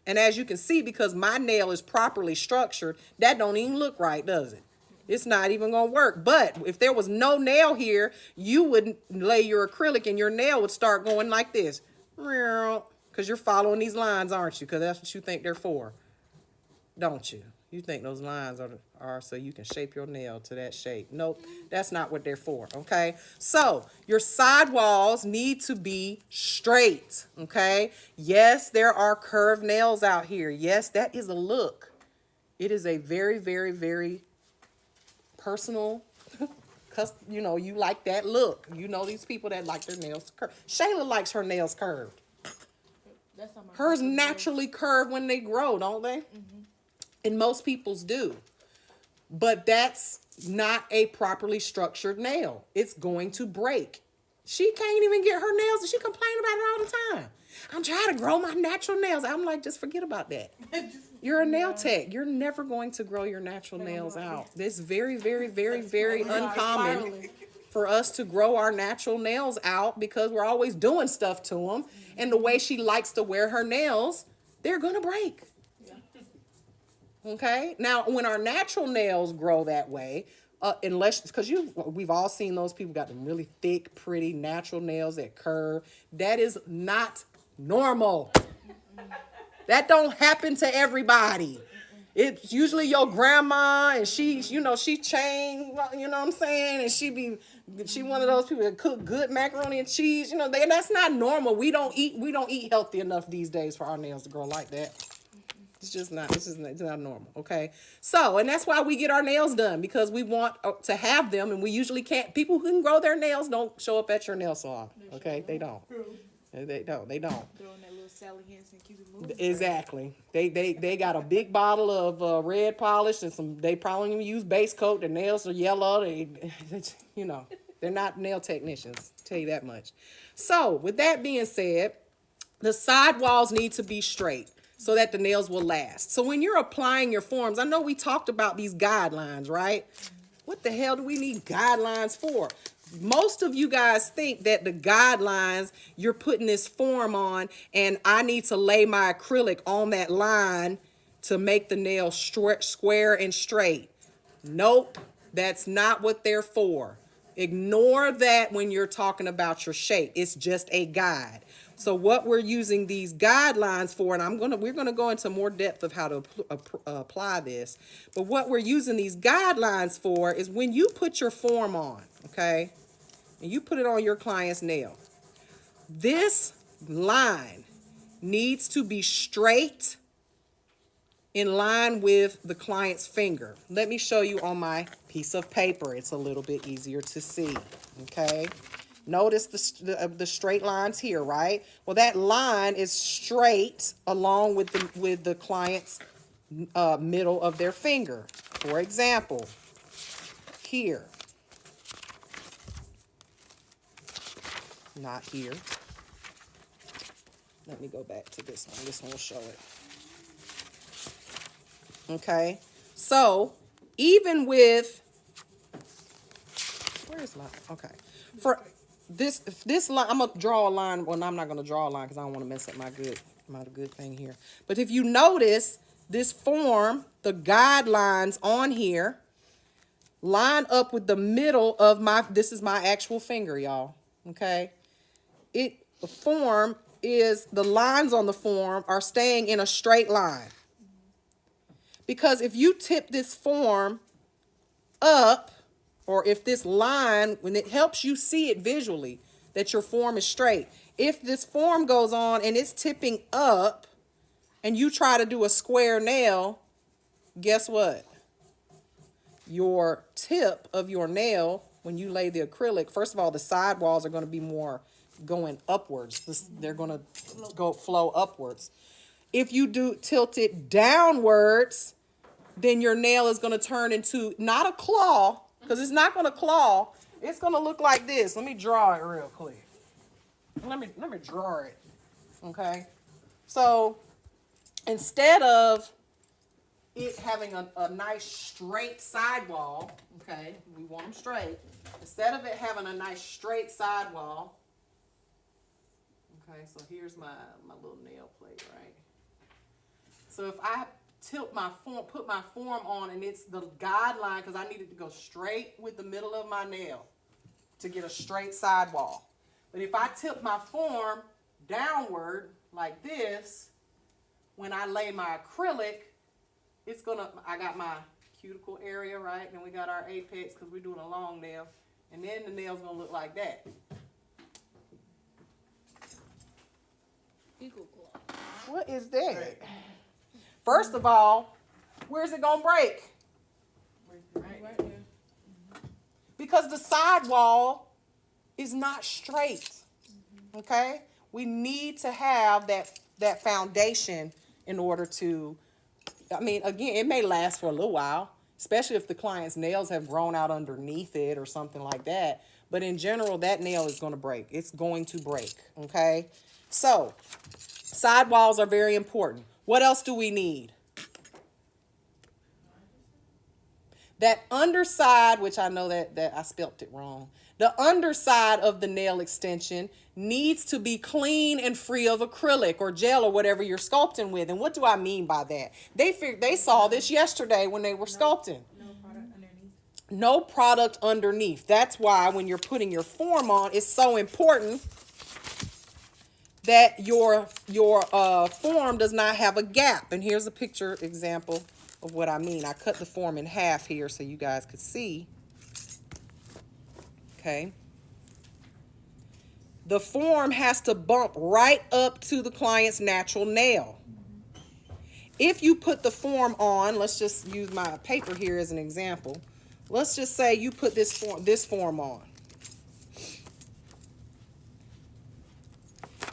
And as you can see, because my nail is properly structured, that don't even look right, does it? It's not even gonna work. But if there was no nail here, you would lay your acrylic and your nail would start going like this. Because you're following these lines, aren't you? Because that's what you think they're for, don't you? You think those lines are so you can shape your nail to that shape. Nope, that's not what they're for, okay? So your sidewalls need to be straight, okay? Yes, there are curved nails out here. Yes, that is a look. It is a very, very, very personal, you know, you like that look. You know these people that like their nails curved. Shayla likes her nails curved. That's how my Hers husband naturally curve when they grow, don't they? And most people's do. But that's not a properly structured nail. It's going to break. She can't even get her nails, and she complains about it all the time. I'm trying to grow my natural nails. I'm like, just forget about that. You're a nail tech. You're never going to grow your natural nails out. It's very, very, very, very uncommon for us to grow our natural nails out because we're always doing stuff to them. And the way she likes to wear her nails, they're going to break. Okay. Now, when our natural nails grow that way, unless, because we've all seen those people got them really thick, pretty natural nails that curve. That is not normal. That don't happen to everybody. It's usually your grandma, and she chain, you know what I'm saying, and she one of those people that cook good macaroni and cheese. You know, that's not normal. We don't eat healthy enough these days for our nails to grow like that. It's just not, it's not normal, okay? So, and that's why we get our nails done, because we want to have them, and we usually can't. People who can grow their nails don't show up at your nail salon, okay? They don't. They don't. Throw in that little Sally Hansen and keep it moving. Exactly. They got a big bottle of red polish and they probably even use base coat. Their nails are yellow. They're not nail technicians, tell you that much. So, with that being said, the sidewalls need to be straight so that the nails will last. So when you're applying your forms, I know we talked about these guidelines, right? What the hell do we need guidelines for? Most of you guys think that the guidelines, you're putting this form on and I need to lay my acrylic on that line to make the nail square and straight. Nope, that's not what they're for. Ignore that when you're talking about your shape. It's just a guide. So what we're using these guidelines for, and we're gonna go into more depth of how to apply this, but what we're using these guidelines for is when you put your form on, okay, and you put it on your client's nail, this line needs to be straight in line with the client's finger. Let me show you on my piece of paper. It's a little bit easier to see, okay? Notice the straight lines here, right? Well, that line is straight along with the client's middle of their finger. For example, here. Not here. Let me go back to this one. This one will show it. Okay? So, even with... Where's my... Okay. For... This line, I'm gonna draw a line. Well, I'm not gonna draw a line because I don't want to mess up my good thing here. But if you notice this form, the guidelines on here line up with the middle of this is my actual finger, y'all. Okay, the form is the lines on the form are staying in a straight line. Because if you tip this form up, or if this line, when it helps you see it visually, that your form is straight. If this form goes on and it's tipping up, and you try to do a square nail, guess what? Your tip of your nail, when you lay the acrylic, first of all, the side walls are going to be more going upwards. They're going to flow upwards. If you do tilt it downwards, then your nail is going to turn into not a claw, because it's not going to claw. It's going to look like this. Let me draw it real quick. Let me draw it. Okay. So instead of it having a nice straight sidewall, okay, we want them straight. Instead of it having a nice straight sidewall, okay, so here's my little nail plate, right? So if I tilt my form, put my form on, and it's the guideline, because I need it to go straight with the middle of my nail to get a straight sidewall. But if I tip my form downward like this, when I lay my acrylic, it's gonna, I got my cuticle area, right? And we got our apex because we're doing a long nail. And then the nail's gonna look like that. Eagle claw. What is that? First of all, where's it gonna break? Right there. Because the sidewall is not straight. Okay? We need to have that foundation in order to, I mean, again, it may last for a little while, especially if the client's nails have grown out underneath it or something like that. But in general, that nail is going to break. It's going to break, okay? So, sidewalls are very important. What else do we need? That underside, which I know that I spelt it wrong. The underside of the nail extension needs to be clean and free of acrylic or gel or whatever you're sculpting with. And what do I mean by that? They saw this yesterday when they were sculpting. No product underneath. No product underneath. That's why when you're putting your form on, it's so important that your form does not have a gap. And here's a picture example of what I mean. I cut the form in half here so you guys could see. Okay. The form has to bump right up to the client's natural nail. If you put the form on, let's just use my paper here as an example. Let's just say you put this form on.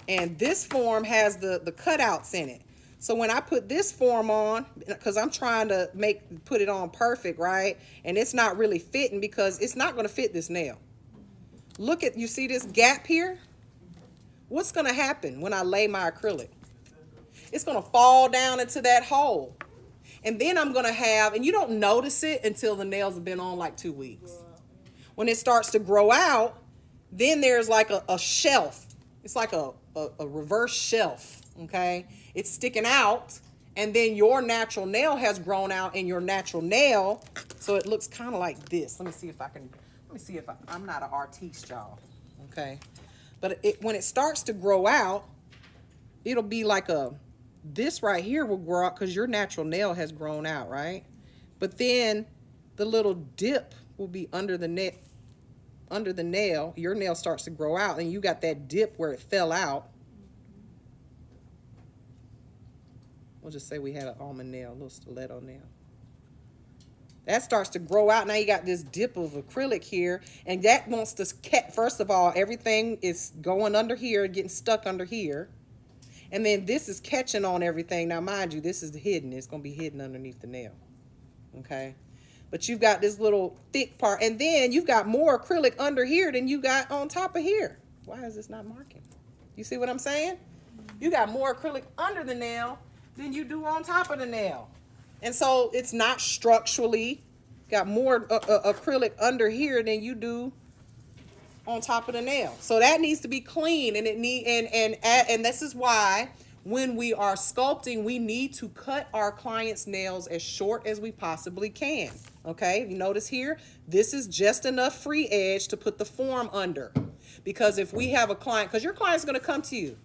And this form has the cutouts in it. So when I put this form on, because I'm trying to put it on perfect, right? And it's not really fitting because it's not going to fit this nail. Look at, you see this gap here? What's going to happen when I lay my acrylic? It's going to fall down into that hole. And then I'm going to have, and you don't notice it until the nails have been on like 2 weeks. When it starts to grow out, then there's like a shelf. It's like a reverse shelf, okay? It's sticking out, and then your natural nail has grown out in your natural nail, so it looks kind of like this. Let me see if I'm not an artiste, y'all, okay? But when it starts to grow out, it'll be like this right here will grow out because your natural nail has grown out, right? But then the little dip will be under the nail. Your nail starts to grow out, and you got that dip where it fell out. We'll just say we had an almond nail, a little stiletto nail. That starts to grow out. Now you got this dip of acrylic here, and that wants to catch. First of all, everything is going under here, getting stuck under here. And then this is catching on everything. Now, mind you, this is hidden. It's going to be hidden underneath the nail. Okay? But you've got this little thick part, and then you've got more acrylic under here than you got on top of here. Why is this not marking? You see what I'm saying? You got more acrylic under the nail than you do on top of the nail. And so it's not structurally, got more acrylic under here than you do on top of the nail. So that needs to be clean, and and this is why when we are sculpting, we need to cut our client's nails as short as we possibly can. Okay, you notice here, this is just enough free edge to put the form under. Because if we have a client, because your client's going to come to you,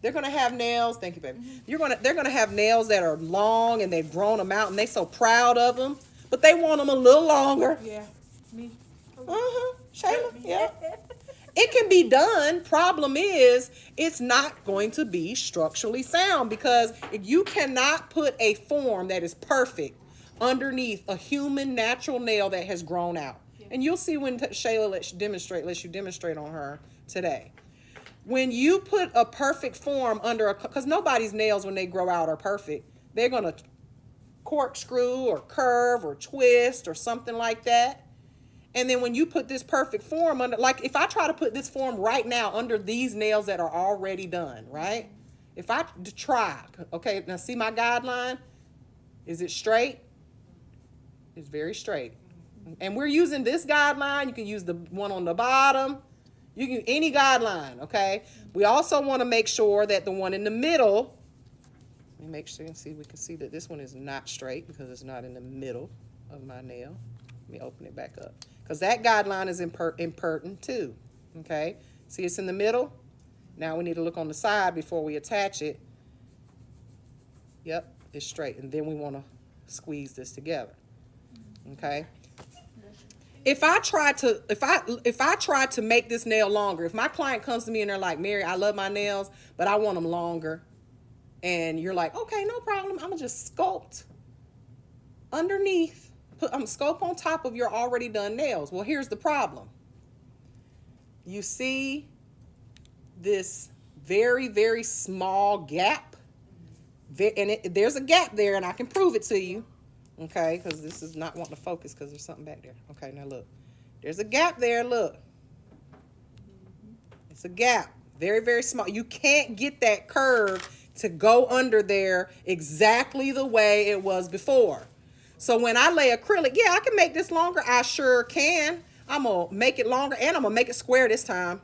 They're gonna have nails. Thank you, baby. They're gonna have nails that are long and they've grown them out and they're so proud of them, but they want them a little longer. Yeah. Me. Shayla, yeah. It can be done. Problem is, it's not going to be structurally sound because you cannot put a form that is perfect underneath a human natural nail that has grown out. And you'll see when Shayla lets you demonstrate on her today. When you put a perfect form under because nobody's nails when they grow out are perfect. They're going to corkscrew or curve or twist or something like that. And then when you put this perfect form under, like if I try to put this form right now under these nails that are already done, right? If I try, okay, now see my guideline? Is it straight? It's very straight. And we're using this guideline. You can use the one on the bottom. You can any guideline, okay? We also want to make sure that the one in the middle, let me make sure and see, we can see that this one is not straight because it's not in the middle of my nail. Let me open it back up. Because that guideline is important too, okay? See it's in the middle? Now we need to look on the side before we attach it. Yep, it's straight. And then we want to squeeze this together, okay? If I try to make this nail longer, if my client comes to me and they're like, Mary, I love my nails, but I want them longer. And you're like, okay, no problem. I'm going to just sculpt underneath. Sculpt on top of your already done nails. Well, here's the problem. You see this very, very small gap? There's a gap there, and I can prove it to you. Okay, because this is not wanting to focus because there's something back there. Okay, now look. There's a gap there, look. It's a gap. Very, very small. You can't get that curve to go under there exactly the way it was before. So when I lay acrylic, yeah, I can make this longer. I sure can. I'm going to make it longer, and I'm going to make it square this time.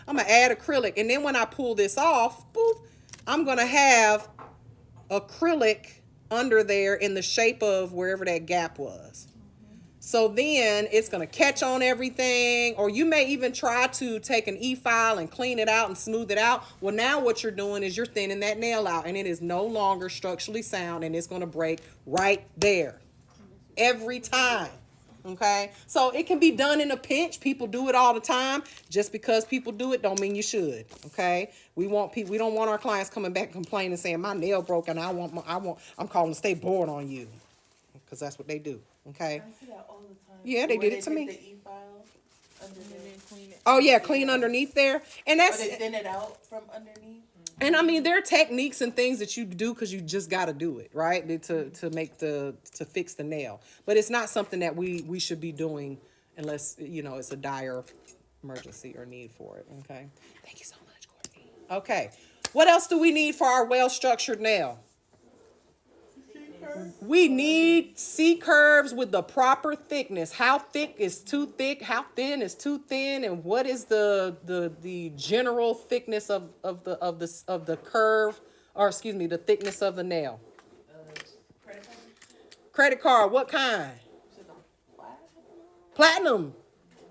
I'm going to add acrylic. And then when I pull this off, boop, I'm going to have acrylic under there in the shape of wherever that gap was. So then it's going to catch on everything, or you may even try to take an e-file and clean it out and smooth it out. Well, now what you're doing is you're thinning that nail out, and it is no longer structurally sound, and it's going to break right there every time. Okay, so it can be done in a pinch. People do it all the time. Just because people do it don't mean you should. Okay, we don't want our clients coming back complaining saying my nail broke and I'm calling to stay bored on you, because that's what they do. Okay. I see that all the time. Yeah, they Where did it to me. The e-file under there. Oh yeah, clean underneath there, and Or that's they thin it out from underneath. And I mean, there are techniques and things that you do because you just got to do it, right? To fix the nail. But it's not something that we should be doing unless, it's a dire emergency or need for it, okay? Thank you so much, Courtney. Okay. What else do we need for our well-structured nail? We need C-curves with the proper thickness. How thick is too thick? How thin is too thin? And what is the general thickness of the curve, or excuse me, the thickness of the nail? Credit card? Credit card, what kind? Is it the Platinum.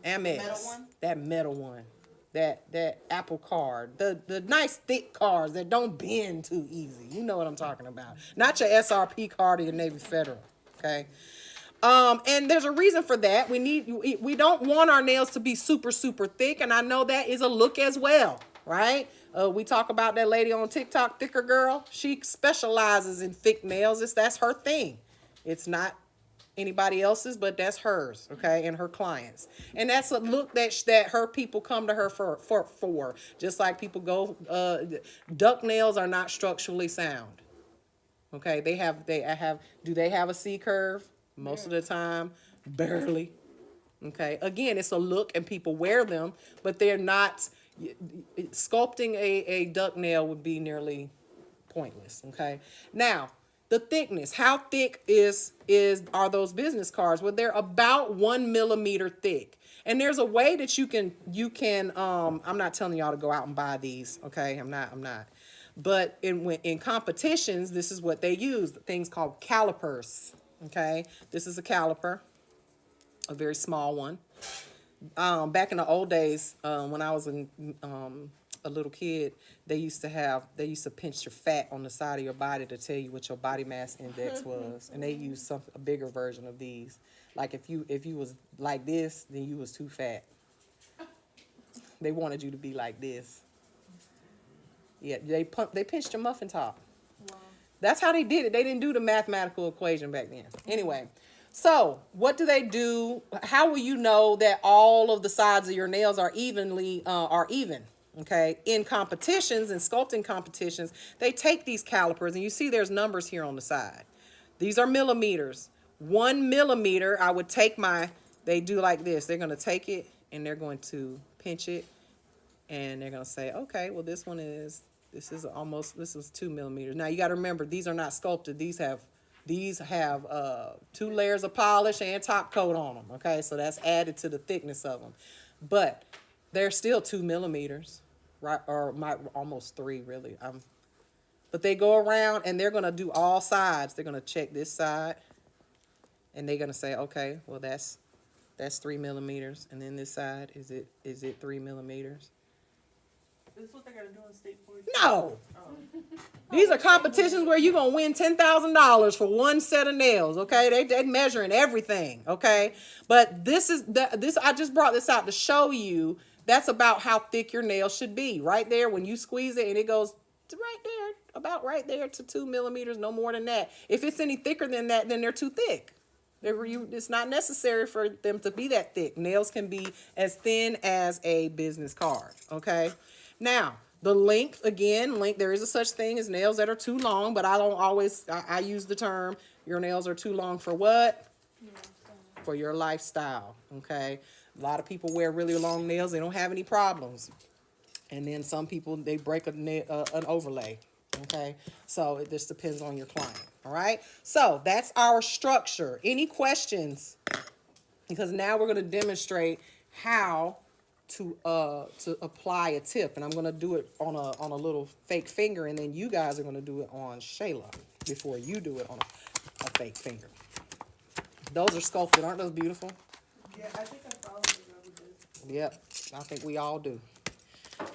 Amex. metal one? That metal one. That Apple card, the nice thick cards that don't bend too easy. You know what I'm talking about. Not your SRP card or your Navy Federal. Okay. And there's a reason for that. We don't want our nails to be super, super thick. And I know that is a look as well, right? We talk about that lady on TikTok, Thicker Girl. She specializes in thick nails. That's her thing. It's not anybody else's, but that's hers, okay, and her clients. And that's a look that her people come to her for. Just like people go, duck nails are not structurally sound. Okay, do they have a C curve? Most of the time, barely. Okay, again, it's a look and people wear them, but they're not, sculpting a duck nail would be nearly pointless, okay? Now, the thickness, how thick are those business cards? Well, they're about 1 millimeter thick. And there's a way that you can, I'm not telling y'all to go out and buy these, okay? I'm not. But in competitions, this is what they use, things called calipers, okay? This is a caliper, a very small one. Back in the old days, when I was in a little kid, they used to pinch your fat on the side of your body to tell you what your body mass index was, and they used a bigger version of these. Like if you was like this, then you was too fat. They wanted you to be like this. Yeah, they pinched your muffin top. Wow. That's how they did it. They didn't do the mathematical equation back then. Anyway, so what do they do? How will you know that all of the sides of your nails are even? Okay, in competitions and sculpting competitions, they take these calipers, and you see there's numbers here on the side. These are millimeters. 1 millimeter, I would take they do like this. They're going to take it and they're going to pinch it, and they're going to say, okay, well, this is 2 millimeters. Now you got to remember, these are not sculpted. These have 2 layers of polish and top coat on them. Okay, so that's added to the thickness of them, but they're still 2 millimeters, right? Or almost 3 really. But they go around and they're gonna do all sides. They're gonna check this side, and they're gonna say, okay, well that's 3 millimeters, and then this side is it 3 millimeters? Is this what they're gonna do in state board? No. Oh. These are competitions where you're going to win $10,000 for one set of nails, okay? They're measuring everything, okay? But this I just brought this out to show you that's about how thick your nail should be. Right there, when you squeeze it and it goes to right there, about right there to 2 millimeters, no more than that. If it's any thicker than that, then they're too thick. It's not necessary for them to be that thick. Nails can be as thin as a business card, okay? Now, the length, there is a such thing as nails that are too long, but I use the term, your nails are too long for what? For your lifestyle, okay? A lot of people wear really long nails, they don't have any problems. And then some people, they break an overlay, okay? So it just depends on your client, all right? So that's our structure. Any questions? Because now we're going to demonstrate how to apply a tip, and I'm gonna do it on a little fake finger, and then you guys are gonna do it on Shayla before you do it on a fake finger. Those are sculpted, aren't those beautiful? Yeah, I think I probably really did. Yep, I think we all do.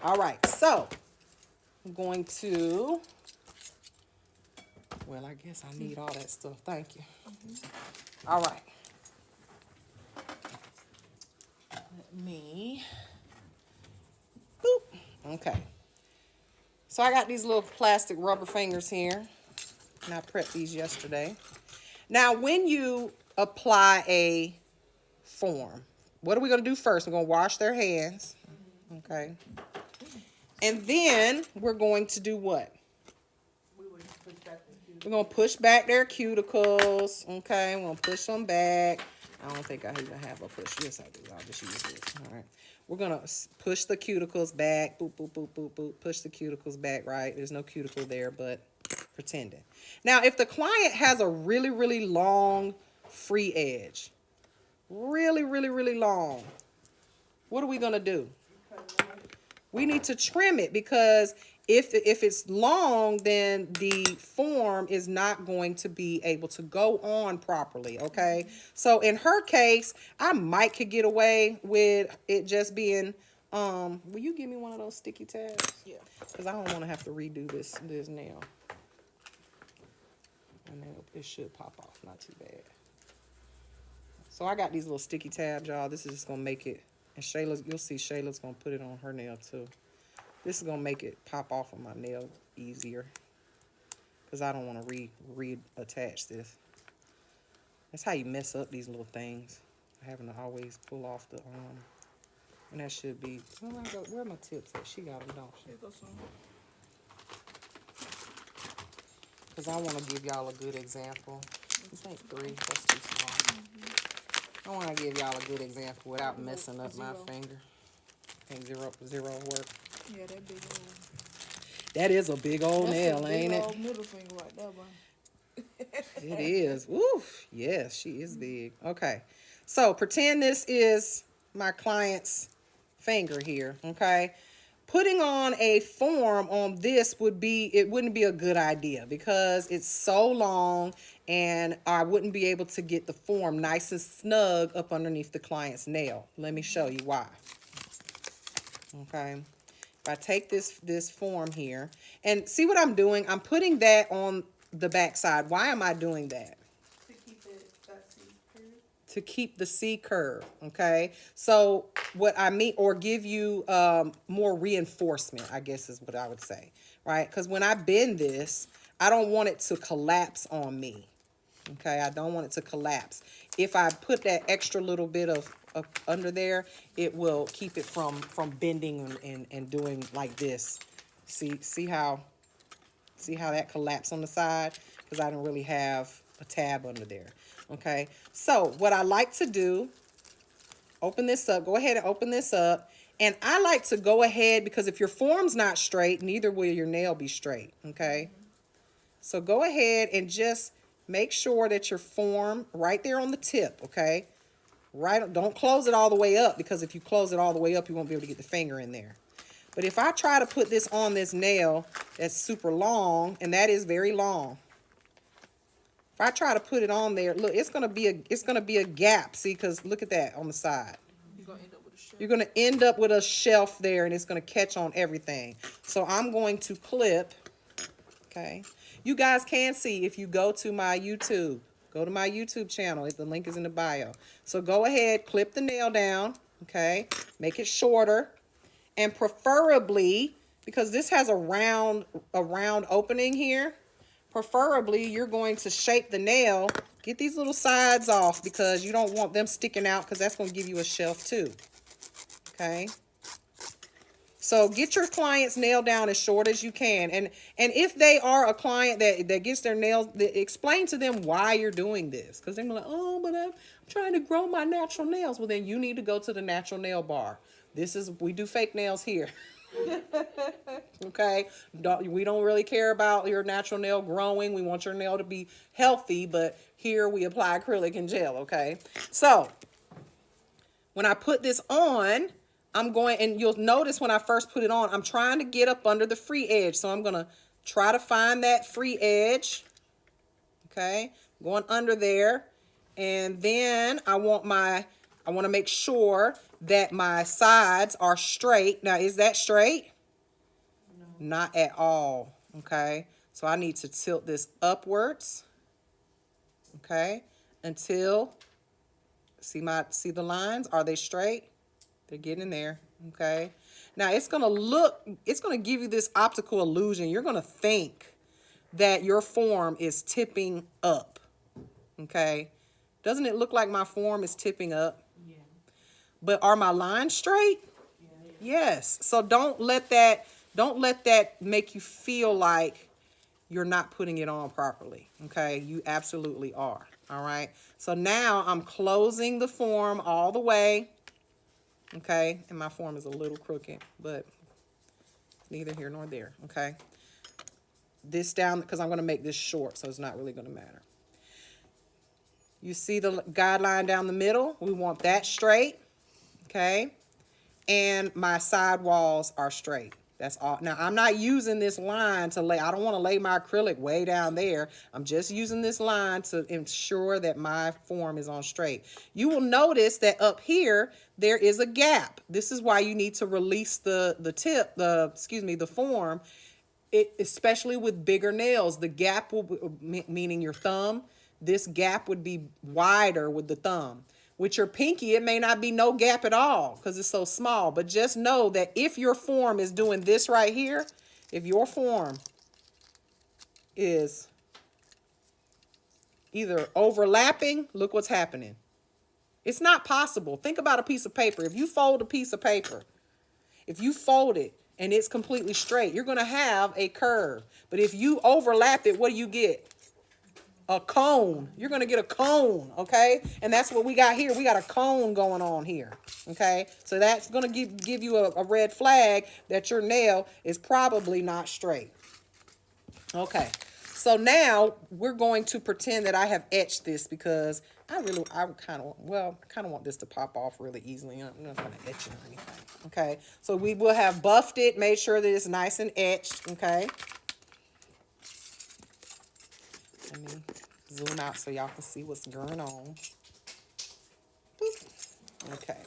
All right, so I'm going to. Well, I guess I need all that stuff. Thank you. All right. Let me. Boop. Okay. So I got these little plastic rubber fingers here, and I prepped these yesterday. Now, when you apply a form, what are we going to do first? We're going to wash their hands. Okay. And then we're going to do what? We're going to push back their cuticles. Okay. We're going to push them back. I don't think I even have a push. Yes, I do. I'll just use this. All right. We're going to push the cuticles back. Boop, boop, boop, boop, boop. Push the cuticles back, right? There's no cuticle there, but pretending. Now, if the client has a really, really long free edge, really, really, really long, what are we going to do? We need to trim it, because if it's long, then the form is not going to be able to go on properly, okay? So in her case, I could get away with it just being, will you give me one of those sticky tabs? Yeah. Because I don't want to have to redo this nail. And then it should pop off, not too bad. So I got these little sticky tabs, y'all. This is just going to make it, and you'll see Shayla's going to put it on her nail too. This is going to make it pop off of my nail easier, because I don't want to reattach this. That's how you mess up these little things, having to always pull off the and that should be, where are my tips at? She got them, don't she? Here goes some. Because I want to give y'all a good example. This ain't 3, that's too small. I want to give y'all a good example without messing up my finger. Think zero work. Yeah, that big old. That is a big old nail, ain't it? That's a big old middle finger right there, boy. It is. Woof. Yes, she is big. Okay. So pretend this is my client's finger here. Okay. Putting on a form on this wouldn't be a good idea, because it's so long and I wouldn't be able to get the form nice and snug up underneath the client's nail. Let me show you why. Okay. if I take this form here, and see what I'm doing? I'm putting that on the back side. Why am I doing that? To keep it, that C curve. To keep the C curve, okay? So what I mean, or give you more reinforcement, I guess is what I would say, right? Because when I bend this, I don't want it to collapse on me, okay? I don't want it to collapse. If I put that extra little bit of under there, it will keep it from bending and doing like this. See how that collapsed on the side? Because I don't really have a tab under there. Okay, so what I like to do, open this up, go ahead and open this up. And I like to go ahead, because if your form's not straight, neither will your nail be straight, okay? So go ahead and just make sure that your form right there on the tip, okay? Right, don't close it all the way up, because if you close it all the way up, you won't be able to get the finger in there. But if I try to put this on this nail that's super long, and that is very long, if I try to put it on there, look, it's gonna be a gap. See, because look at that on the side. You're gonna end up with a shelf. You're gonna end up with a shelf there, and it's gonna catch on everything. So I'm going to clip. Okay, you guys can see if you go to my YouTube. Go to my YouTube channel. The link is in the bio. So go ahead, clip the nail down. Okay, make it shorter, and preferably, because this has a round opening here. Preferably, you're going to shape the nail. Get these little sides off, because you don't want them sticking out, because that's going to give you a shelf too. Okay. So get your client's nail down as short as you can. And if they are a client that gets their nails, explain to them why you're doing this. Because they're like, oh, but I'm trying to grow my natural nails. Well, then you need to go to the natural nail bar. We do fake nails here. Okay, we don't really care about your natural nail growing. We want your nail to be healthy, but here we apply acrylic and gel. Okay, so when I put this on, I'm going, and you'll notice when I first put it on, I'm trying to get up under the free edge. So I'm gonna try to find that free edge. Okay, going under there, and then I want to make sure that my sides are straight. Now, is that straight? No. Not at all. Okay, so I need to tilt this upwards. Okay, until, see the lines? Are they straight? They're getting there. Okay, now it's gonna give you this optical illusion. You're gonna think that your form is tipping up. Okay, doesn't it look like my form is tipping up? Yeah. But are my lines straight? Yeah. Yes. So don't let that make you feel like you're not putting it on properly. Okay, you absolutely are. All right. So now I'm closing the form all the way. Okay, and my form is a little crooked, but neither here nor there. Okay, this down, because I'm going to make this short, so it's not really going to matter. You see the guideline down the middle? We want that straight. Okay, and my side walls are straight. That's all. Now, I'm not using this line to lay, I don't want to lay my acrylic way down there. I'm just using this line to ensure that my form is on straight. You will notice that up here, there is a gap. This is why you need to release the form, especially with bigger nails. The gap will, meaning your thumb, this gap would be wider with the thumb. With your pinky, it may not be no gap at all because it's so small. But just know that if your form is doing this right here, if your form is either overlapping, look what's happening. It's not possible. Think about a piece of paper. If you fold a piece of paper, if you fold it and it's completely straight, you're going to have a curve. But if you overlap it, what do you get? A cone. You're going to get a cone, okay? And that's what we got here. We got a cone going on here, okay? So that's going to give you a red flag that your nail is probably not straight. Okay, so now we're going to pretend that I have etched this because I kind of want this to pop off really easily. I'm not going to etch it or anything, okay? So we will have buffed it, made sure that it's nice and etched, okay? Let me zoom out so y'all can see what's going on. Okay.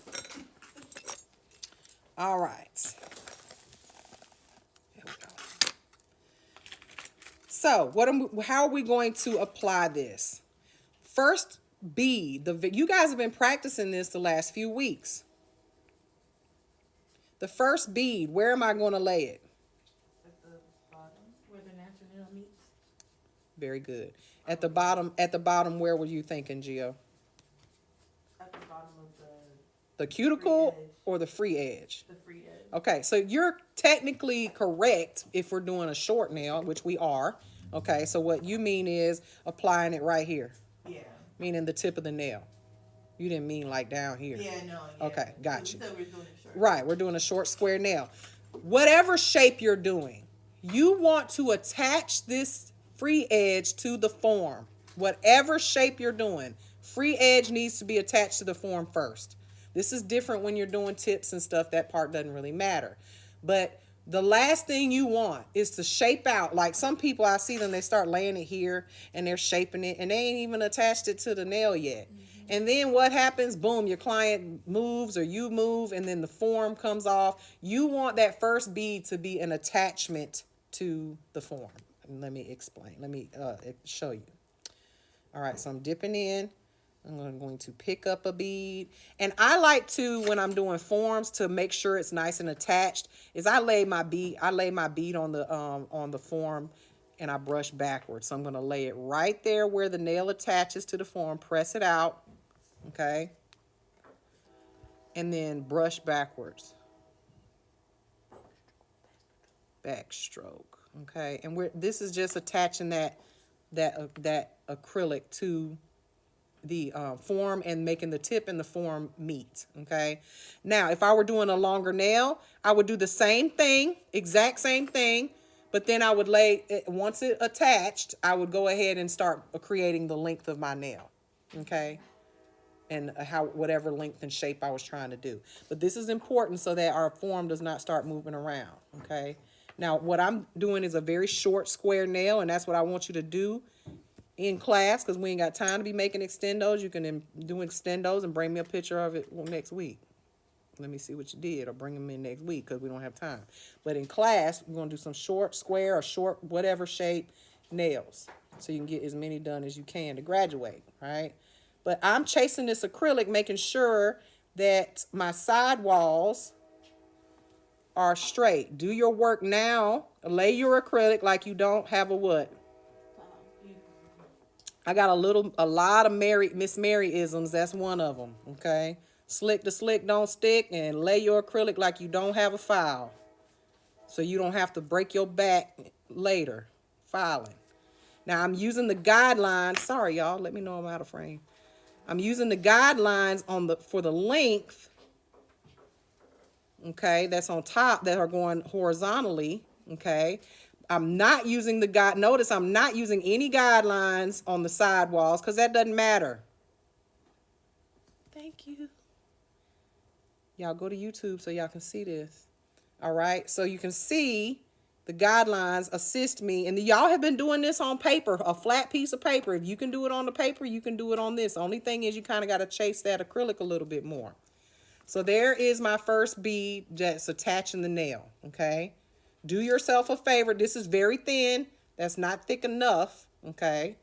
All right. So how are we going to apply this? First bead, you guys have been practicing this the last few weeks. The first bead, where am I going to lay it? At the bottom. Where the natural nail meets. Very good. At the bottom, where were you thinking, Gio? At the bottom of The cuticle Free edge. or the free edge? the free edge. Okay, so you're technically correct if we're doing a short nail, which we are. Okay, so what you mean is applying it right here, Yeah. meaning the tip of the nail. You didn't mean like down here. Yeah, no, yeah. Okay, got you. So we're doing it short. Right, we're doing a short square nail. Whatever shape you're doing, you want to attach this free edge to the form. Whatever shape you're doing, free edge needs to be attached to the form first. This is different when you're doing tips and stuff. That part doesn't really matter. But the last thing you want is to shape out. Like some people, I see them, they start laying it here and they're shaping it and they ain't even attached it to the nail yet. And then what happens? Boom, your client moves or you move and then the form comes off. You want that first bead to be an attachment to the form. Let me explain. Let me show you. All right, so I'm dipping in. I'm going to pick up a bead. And I like to, when I'm doing forms, to make sure it's nice and attached, is I lay my bead on the form and I brush backwards. So I'm going to lay it right there where the nail attaches to the form, press it out, okay? And then brush backwards. Backstroke, okay? And this is just attaching that acrylic to the form and making the tip and the form meet, okay? Now, if I were doing a longer nail, I would do the same thing, exact same thing, but then I would lay it, once it attached, I would go ahead and start creating the length of my nail, okay? And whatever length and shape I was trying to do. But this is important so that our form does not start moving around, okay? Now, what I'm doing is a very short square nail, and that's what I want you to do in class, because we ain't got time to be making extendos. You can do extendos and bring me a picture of it next week. Let me see what you did, or bring them in next week because we don't have time. But in class, we're going to do some short square or short whatever shape nails so you can get as many done as you can to graduate, right? But I'm chasing this acrylic, making sure that my side walls are straight. Do your work now. Lay your acrylic like you don't have a what? I got a lot of Miss Mary-isms. That's one of them, okay? Slick to slick, don't stick, and lay your acrylic like you don't have a file. So you don't have to break your back later filing. Now, I'm using the guidelines. Sorry, y'all. Let me know I'm out of frame. I'm using the guidelines for the length, okay, that's on top that are going horizontally, okay? I'm not using notice I'm not using any guidelines on the side walls because that doesn't matter. Thank you. Y'all go to YouTube so y'all can see this. All right, so you can see the guidelines assist me. And y'all have been doing this on paper, a flat piece of paper. If you can do it on the paper, you can do it on this. The only thing is you kind of got to chase that acrylic a little bit more. So there is my first bead that's attaching the nail, okay? Do yourself a favor. This is very thin. That's not thick enough, okay?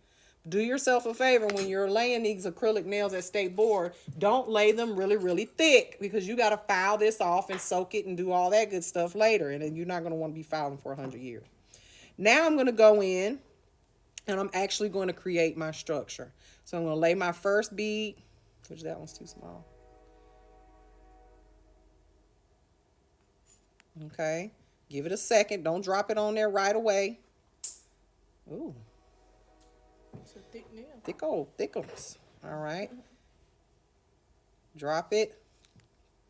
Do yourself a favor when you're laying these acrylic nails at State Board. Don't lay them really, really thick because you got to file this off and soak it and do all that good stuff later. And then you're not going to want to be filing for 100 years. Now I'm going to go in and I'm actually going to create my structure. So I'm going to lay my first bead, which that one's too small. Okay. Give it a second. Don't drop it on there right away. Ooh. It's a thick nail. Thickles. All right. Drop it.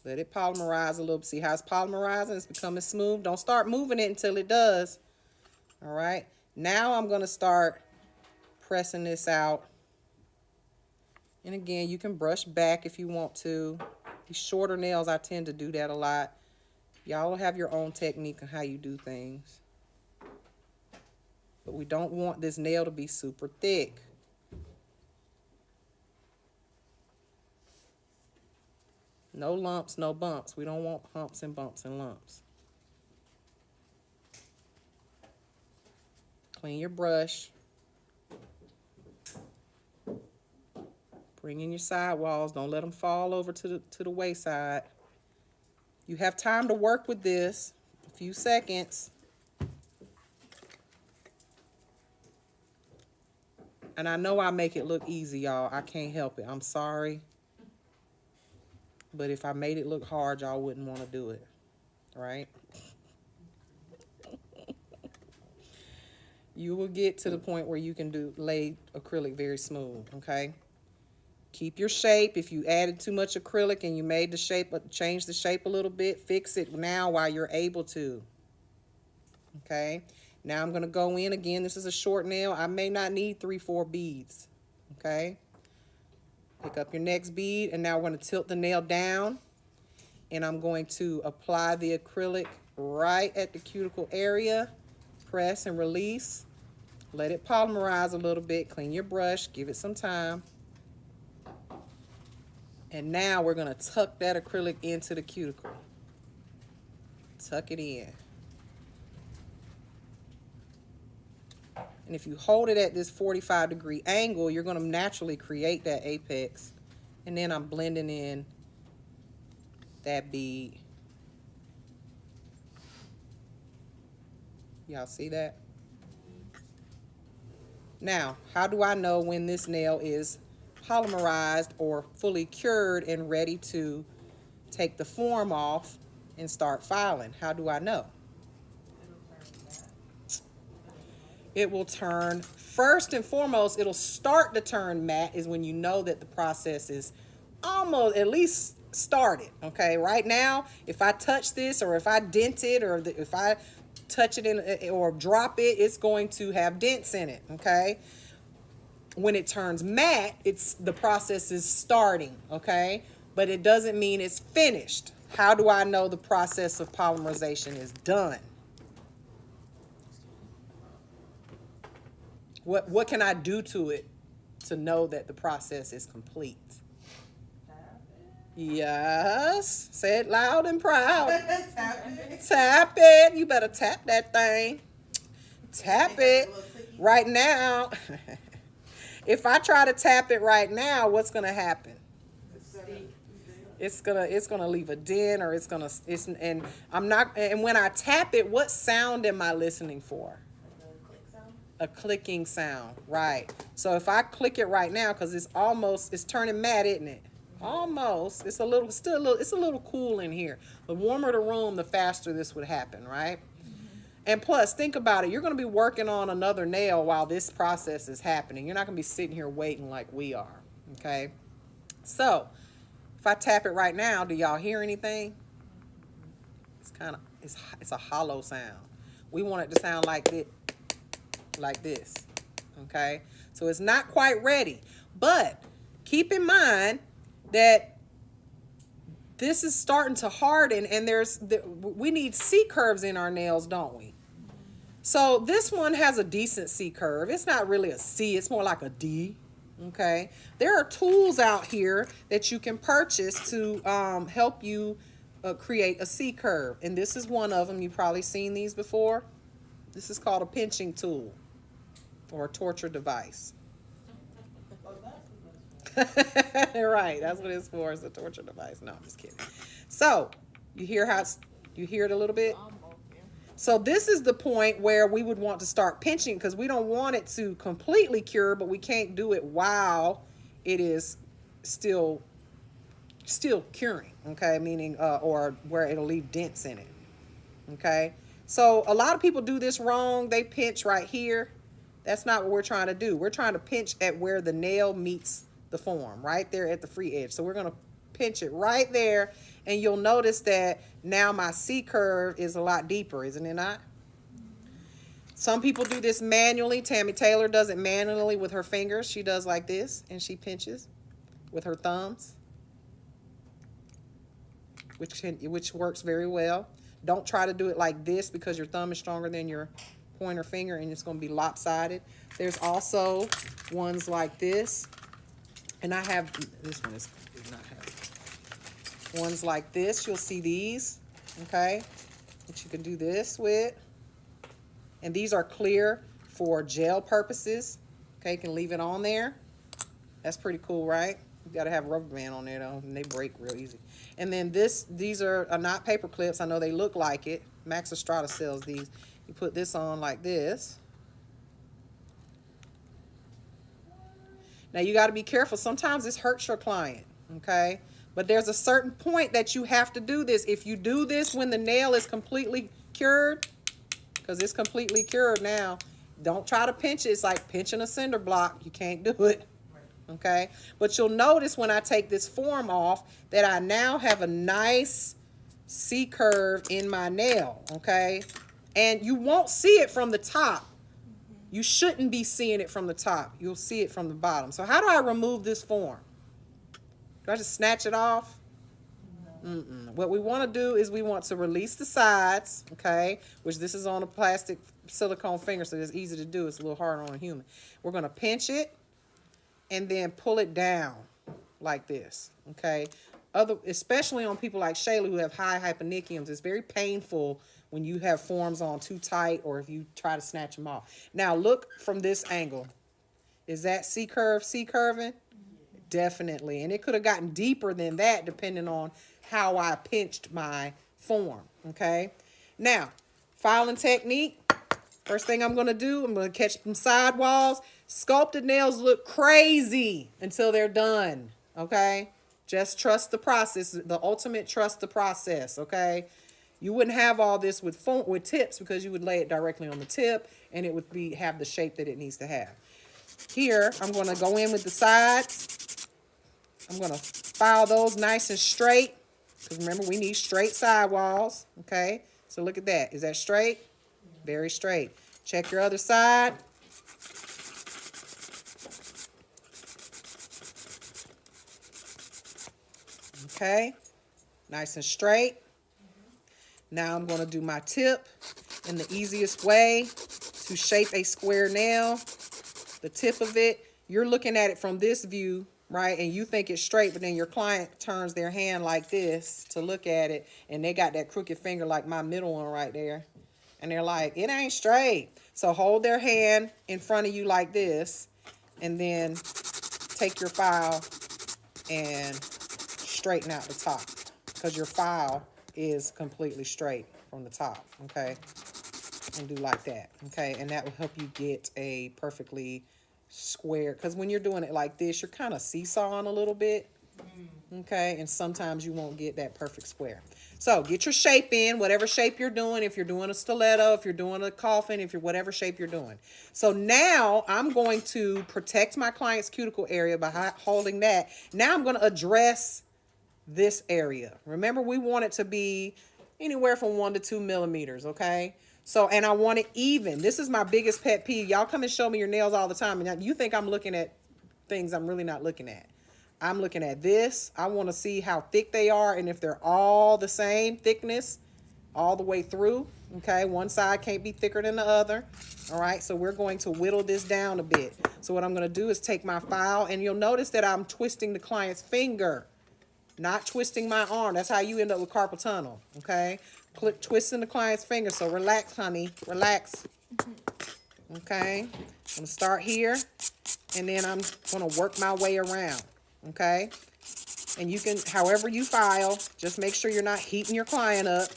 Let it polymerize a little. See how it's polymerizing? It's becoming smooth. Don't start moving it until it does. All right. Now I'm going to start pressing this out. And again, you can brush back if you want to. These shorter nails, I tend to do that a lot. Y'all will have your own technique on how you do things. But we don't want this nail to be super thick. No lumps, no bumps. We don't want humps and bumps and lumps. Clean your brush. Bring in your sidewalls. Don't let them fall over to the wayside. You have time to work with this. A few seconds. And I know I make it look easy, y'all. I can't help it. I'm sorry. But if I made it look hard, y'all wouldn't want to do it. Right? You will get to the point where you can lay acrylic very smooth, okay? Keep your shape. If you added too much acrylic and you made the shape, change the shape a little bit, fix it now while you're able to. Okay? Now I'm going to go in again. This is a short nail. I may not need 3-4 beads. Okay? Pick up your next bead, and now we're going to tilt the nail down, and I'm going to apply the acrylic right at the cuticle area. Press and release. Let it polymerize a little bit. Clean your brush. Give it some time. And now we're going to tuck that acrylic into the cuticle. Tuck it in. And if you hold it at this 45-degree angle, you're going to naturally create that apex. And then I'm blending in that bead. Y'all see that? Now, how do I know when this nail is polymerized or fully cured and ready to take the form off and start filing? How do I know? It will turn, first and foremost, it'll start to turn matte is when you know that the process is almost at least started, okay? Right now, if I touch this or if I dent it or if I touch it in or drop it, it's going to have dents in it, okay? When it turns matte, the process is starting, okay? But it doesn't mean it's finished. How do I know the process of polymerization is done? What can I do to it to know that the process is complete? Yes. Say it loud and proud. Tap it. You better tap that thing. Tap it. Right now. If I try to tap it right now, what's gonna happen? It's gonna leave a dent, or and when I tap it, what sound am I listening for? A clicking sound, right? So if I click it right now, because it's turning matte, isn't it? Almost. It's a little cool in here. The warmer the room, the faster this would happen, right? And plus, think about it. You're going to be working on another nail while this process is happening. You're not going to be sitting here waiting like we are, okay? So, if I tap it right now, do y'all hear anything? It's a hollow sound. We want it to sound like this, okay? So it's not quite ready, but keep in mind that this is starting to harden, and we need C curves in our nails, don't we? So this one has a decent C curve. It's not really a C, it's more like a D, okay? There are tools out here that you can purchase to help you create a C curve, and this is one of them. You've probably seen these before. This is called a pinching tool or a torture device. Right, that's what it's for. It's a torture device. No, I'm just kidding. So you hear it a little bit? So this is the point where we would want to start pinching, because we don't want it to completely cure, but we can't do it while it is still curing, okay? Meaning, or where it'll leave dents in it, okay? So a lot of people do this wrong. They pinch right here. That's not what we're trying to do. We're trying to pinch at where the nail meets the form, right there at the free edge. So we're going to pinch it right there, and you'll notice that now my C curve is a lot deeper, isn't it not? Some people do this manually. Tammy Taylor does it manually with her fingers. She does like this, and she pinches with her thumbs, which works very well. Don't try to do it like this, because your thumb is stronger than your pointer finger, and it's going to be lopsided. There's also ones like this, and I have, this one is not have ones like this. You'll see these, okay, that you can do this with, and these are clear for gel purposes. Okay, you can leave it on there. That's pretty cool, right? You gotta have a rubber band on there though, and they break real easy. And then these are not paper clips. I know they look like it. Max Estrada sells these. You put this on like this. Now you gotta be careful. Sometimes this hurts your client, okay? But there's a certain point that you have to do this. If you do this when the nail is completely cured, because it's completely cured now, don't try to pinch it. It's like pinching a cinder block. You can't do it. Okay, but you'll notice when I take this form off that I now have a nice C curve in my nail, okay? And you won't see it from the top. You shouldn't be seeing it from the top. You'll see it from the bottom. So how do I remove this form? Do I just snatch it off? What we want to do is we want to release the sides, okay? Which this is on a plastic silicone finger, so it's easy to do. It's a little harder on a human. We're going to pinch it and then pull it down like this, okay? Especially on people like Shayla who have high hyponychiums, it's very painful when you have forms on too tight or if you try to snatch them off. Now look from this angle. Is that C curving? Definitely. And it could have gotten deeper than that depending on how I pinched my form, okay? Now, filing technique. First thing I'm going to do, I'm going to catch some sidewalls. Sculpted nails look crazy until they're done, okay? Just trust the process. The ultimate trust the process, okay? You wouldn't have all this with tips because you would lay it directly on the tip and it would have the shape that it needs to have. Here, I'm going to go in with the sides. I'm going to file those nice and straight because remember, we need straight sidewalls, okay? So look at that. Is that straight? Very straight. Check your other side. Okay, nice and straight. Now I'm going to do my tip, and the easiest way to shape a square nail, the tip of it, you're looking at it from this view, right? And you think it's straight, but then your client turns their hand like this to look at it, and they got that crooked finger like my middle one right there. And they're like, it ain't straight. So hold their hand in front of you like this, and then take your file and straighten out the top because your file is completely straight from the top, okay? And do like that, okay? And that will help you get a perfectly square, because when you're doing it like this, you're kind of seesawing a little bit, okay? And sometimes you won't get that perfect square. So get your shape in, whatever shape you're doing. If you're doing a stiletto, if you're doing a coffin, if you're whatever shape you're doing. So now I'm going to protect my client's cuticle area by holding that. Now I'm going to address this area. Remember, we want it to be anywhere from 1 to 2 millimeters, okay? So, and I want it even. This is my biggest pet peeve. Y'all come and show me your nails all the time, and you think I'm looking at things I'm really not looking at. I'm looking at this. I want to see how thick they are and if they're all the same thickness all the way through, okay? One side can't be thicker than the other, all right? So we're going to whittle this down a bit. So what I'm going to do is take my file, and you'll notice that I'm twisting the client's finger, not twisting my arm. That's how you end up with carpal tunnel, okay? Twisting the client's finger. So relax, honey. Relax. Okay? I'm going to start here, and then I'm going to work my way around, okay? And you can, however you file, just make sure you're not heating your client up,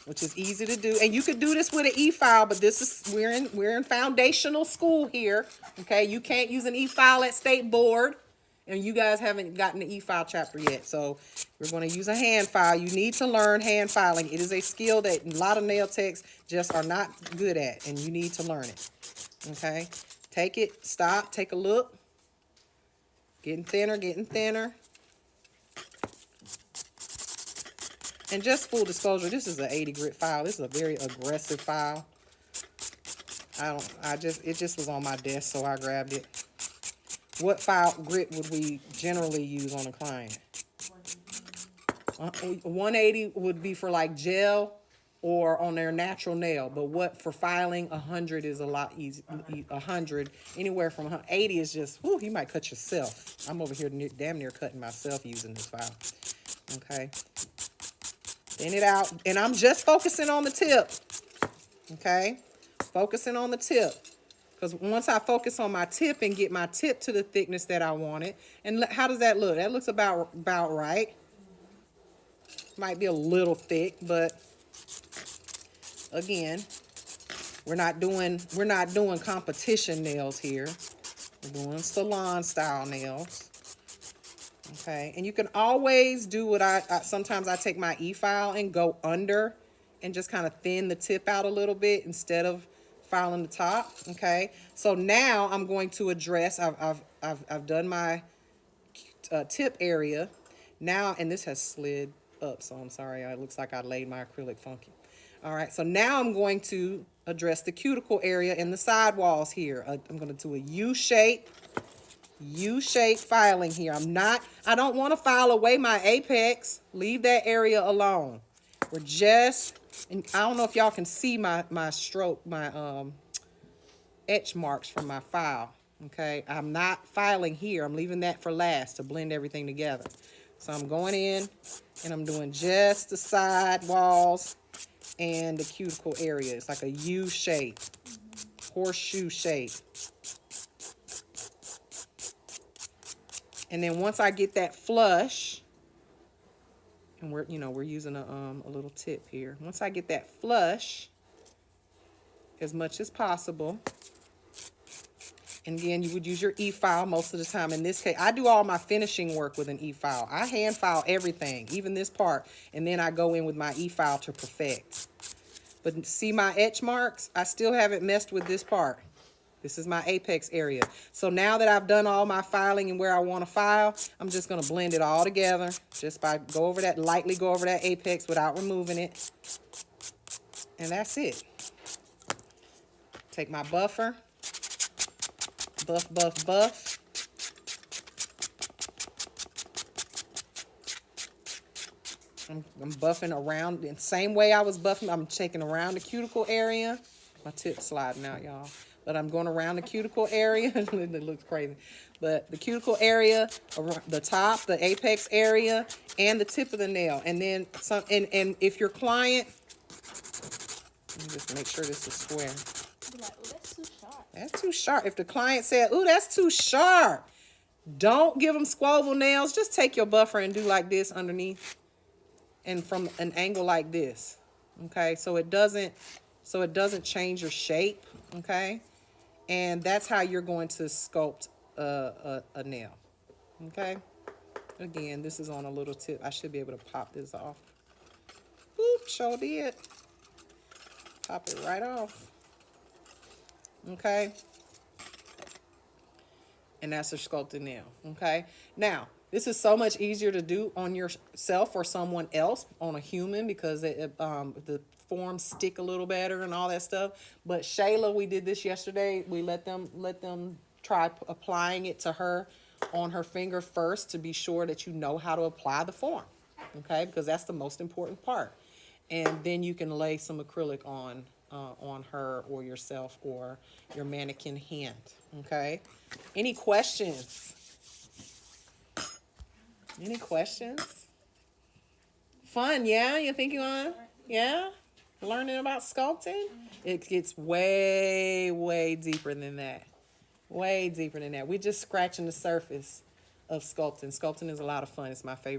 which is easy to do. And you could do this with an e-file, but this is, we're in foundational school here, okay? You can't use an e-file at state board. And you guys haven't gotten the e-file chapter yet, so we're going to use a hand file. You need to learn hand filing. It is a skill that a lot of nail techs just are not good at, and you need to learn it, okay? Take it, stop, take a look. Getting thinner, getting thinner. And just full disclosure, this is an 80 grit file. This is a very aggressive file. It just was on my desk, so I grabbed it. What file grit would we generally use on a client? 180 would be for like gel or on their natural nail. But what for filing, 100 is a lot easy. 100, anywhere from 80 is just, whoo, you might cut yourself. I'm over here damn near cutting myself using this file. Okay. Thin it out. And I'm just focusing on the tip. Okay. Focusing on the tip. Because once I focus on my tip and get my tip to the thickness that I want it, and how does that look? That looks about right. Might be a little thick, but again, we're not doing competition nails here. We're doing salon style nails. Okay, and you can always do what sometimes I take my e-file and go under and just kind of thin the tip out a little bit instead of filing the top. Okay, so now I'm going to address, I've done my tip area now, and this has slid up, so I'm sorry, it looks like I laid my acrylic funky. All right, so now I'm going to address the cuticle area and the sidewalls here. I'm going to do a U-shape filing here. I don't want to file away my apex. Leave that area alone. We're just, and I don't know if y'all can see my stroke, my etch marks from my file. Okay, I'm not filing here. I'm leaving that for last to blend everything together. So I'm going in and I'm doing just the side walls and the cuticle area. It's like a U shape, horseshoe shape. And then once I get that flush, and we're using a little tip here. Once I get that flush, as much as possible, and again, you would use your e-file most of the time. In this case, I do all my finishing work with an e-file. I hand file everything, even this part, and then I go in with my e-file to perfect. But see my etch marks? I still haven't messed with this part. This is my apex area. So now that I've done all my filing and where I want to file, I'm just going to blend it all together. Just by lightly go over that apex without removing it. And that's it. Take my buffer. Buff, buff, buff. I'm buffing around the same way I was buffing. I'm taking around the cuticle area. My tip's sliding out, y'all. But I'm going around the cuticle area. It looks crazy. But the cuticle area, the top, the apex area, and the tip of the nail. And then some. And if your client, let me just make sure this is square. Be like, oh, that's too sharp. That's too sharp. If the client said, ooh, that's too sharp, don't give them squoval nails. Just take your buffer and do like this underneath. And from an angle like this. Okay, so it doesn't change your shape. Okay. And that's how you're going to sculpt a nail. Okay. Again, this is on a little tip. I should be able to pop this off. Oop, sure did. Pop it right off. Okay. And that's a sculpted nail. Okay. Now, this is so much easier to do on yourself or someone else, on a human, because the forms stick a little better and all that stuff. But Shayla, we did this yesterday. We let them try applying it to her on her finger first to be sure that you know how to apply the form. Okay, because that's the most important part. And then you can lay some acrylic on her or yourself or your mannequin hand. Okay. Any questions? Any questions? Fun, yeah? You think you want? Yeah? Learning about sculpting? It gets way, way deeper than that. Way deeper than that. We're just scratching the surface of sculpting. Sculpting is a lot of fun. It's my favorite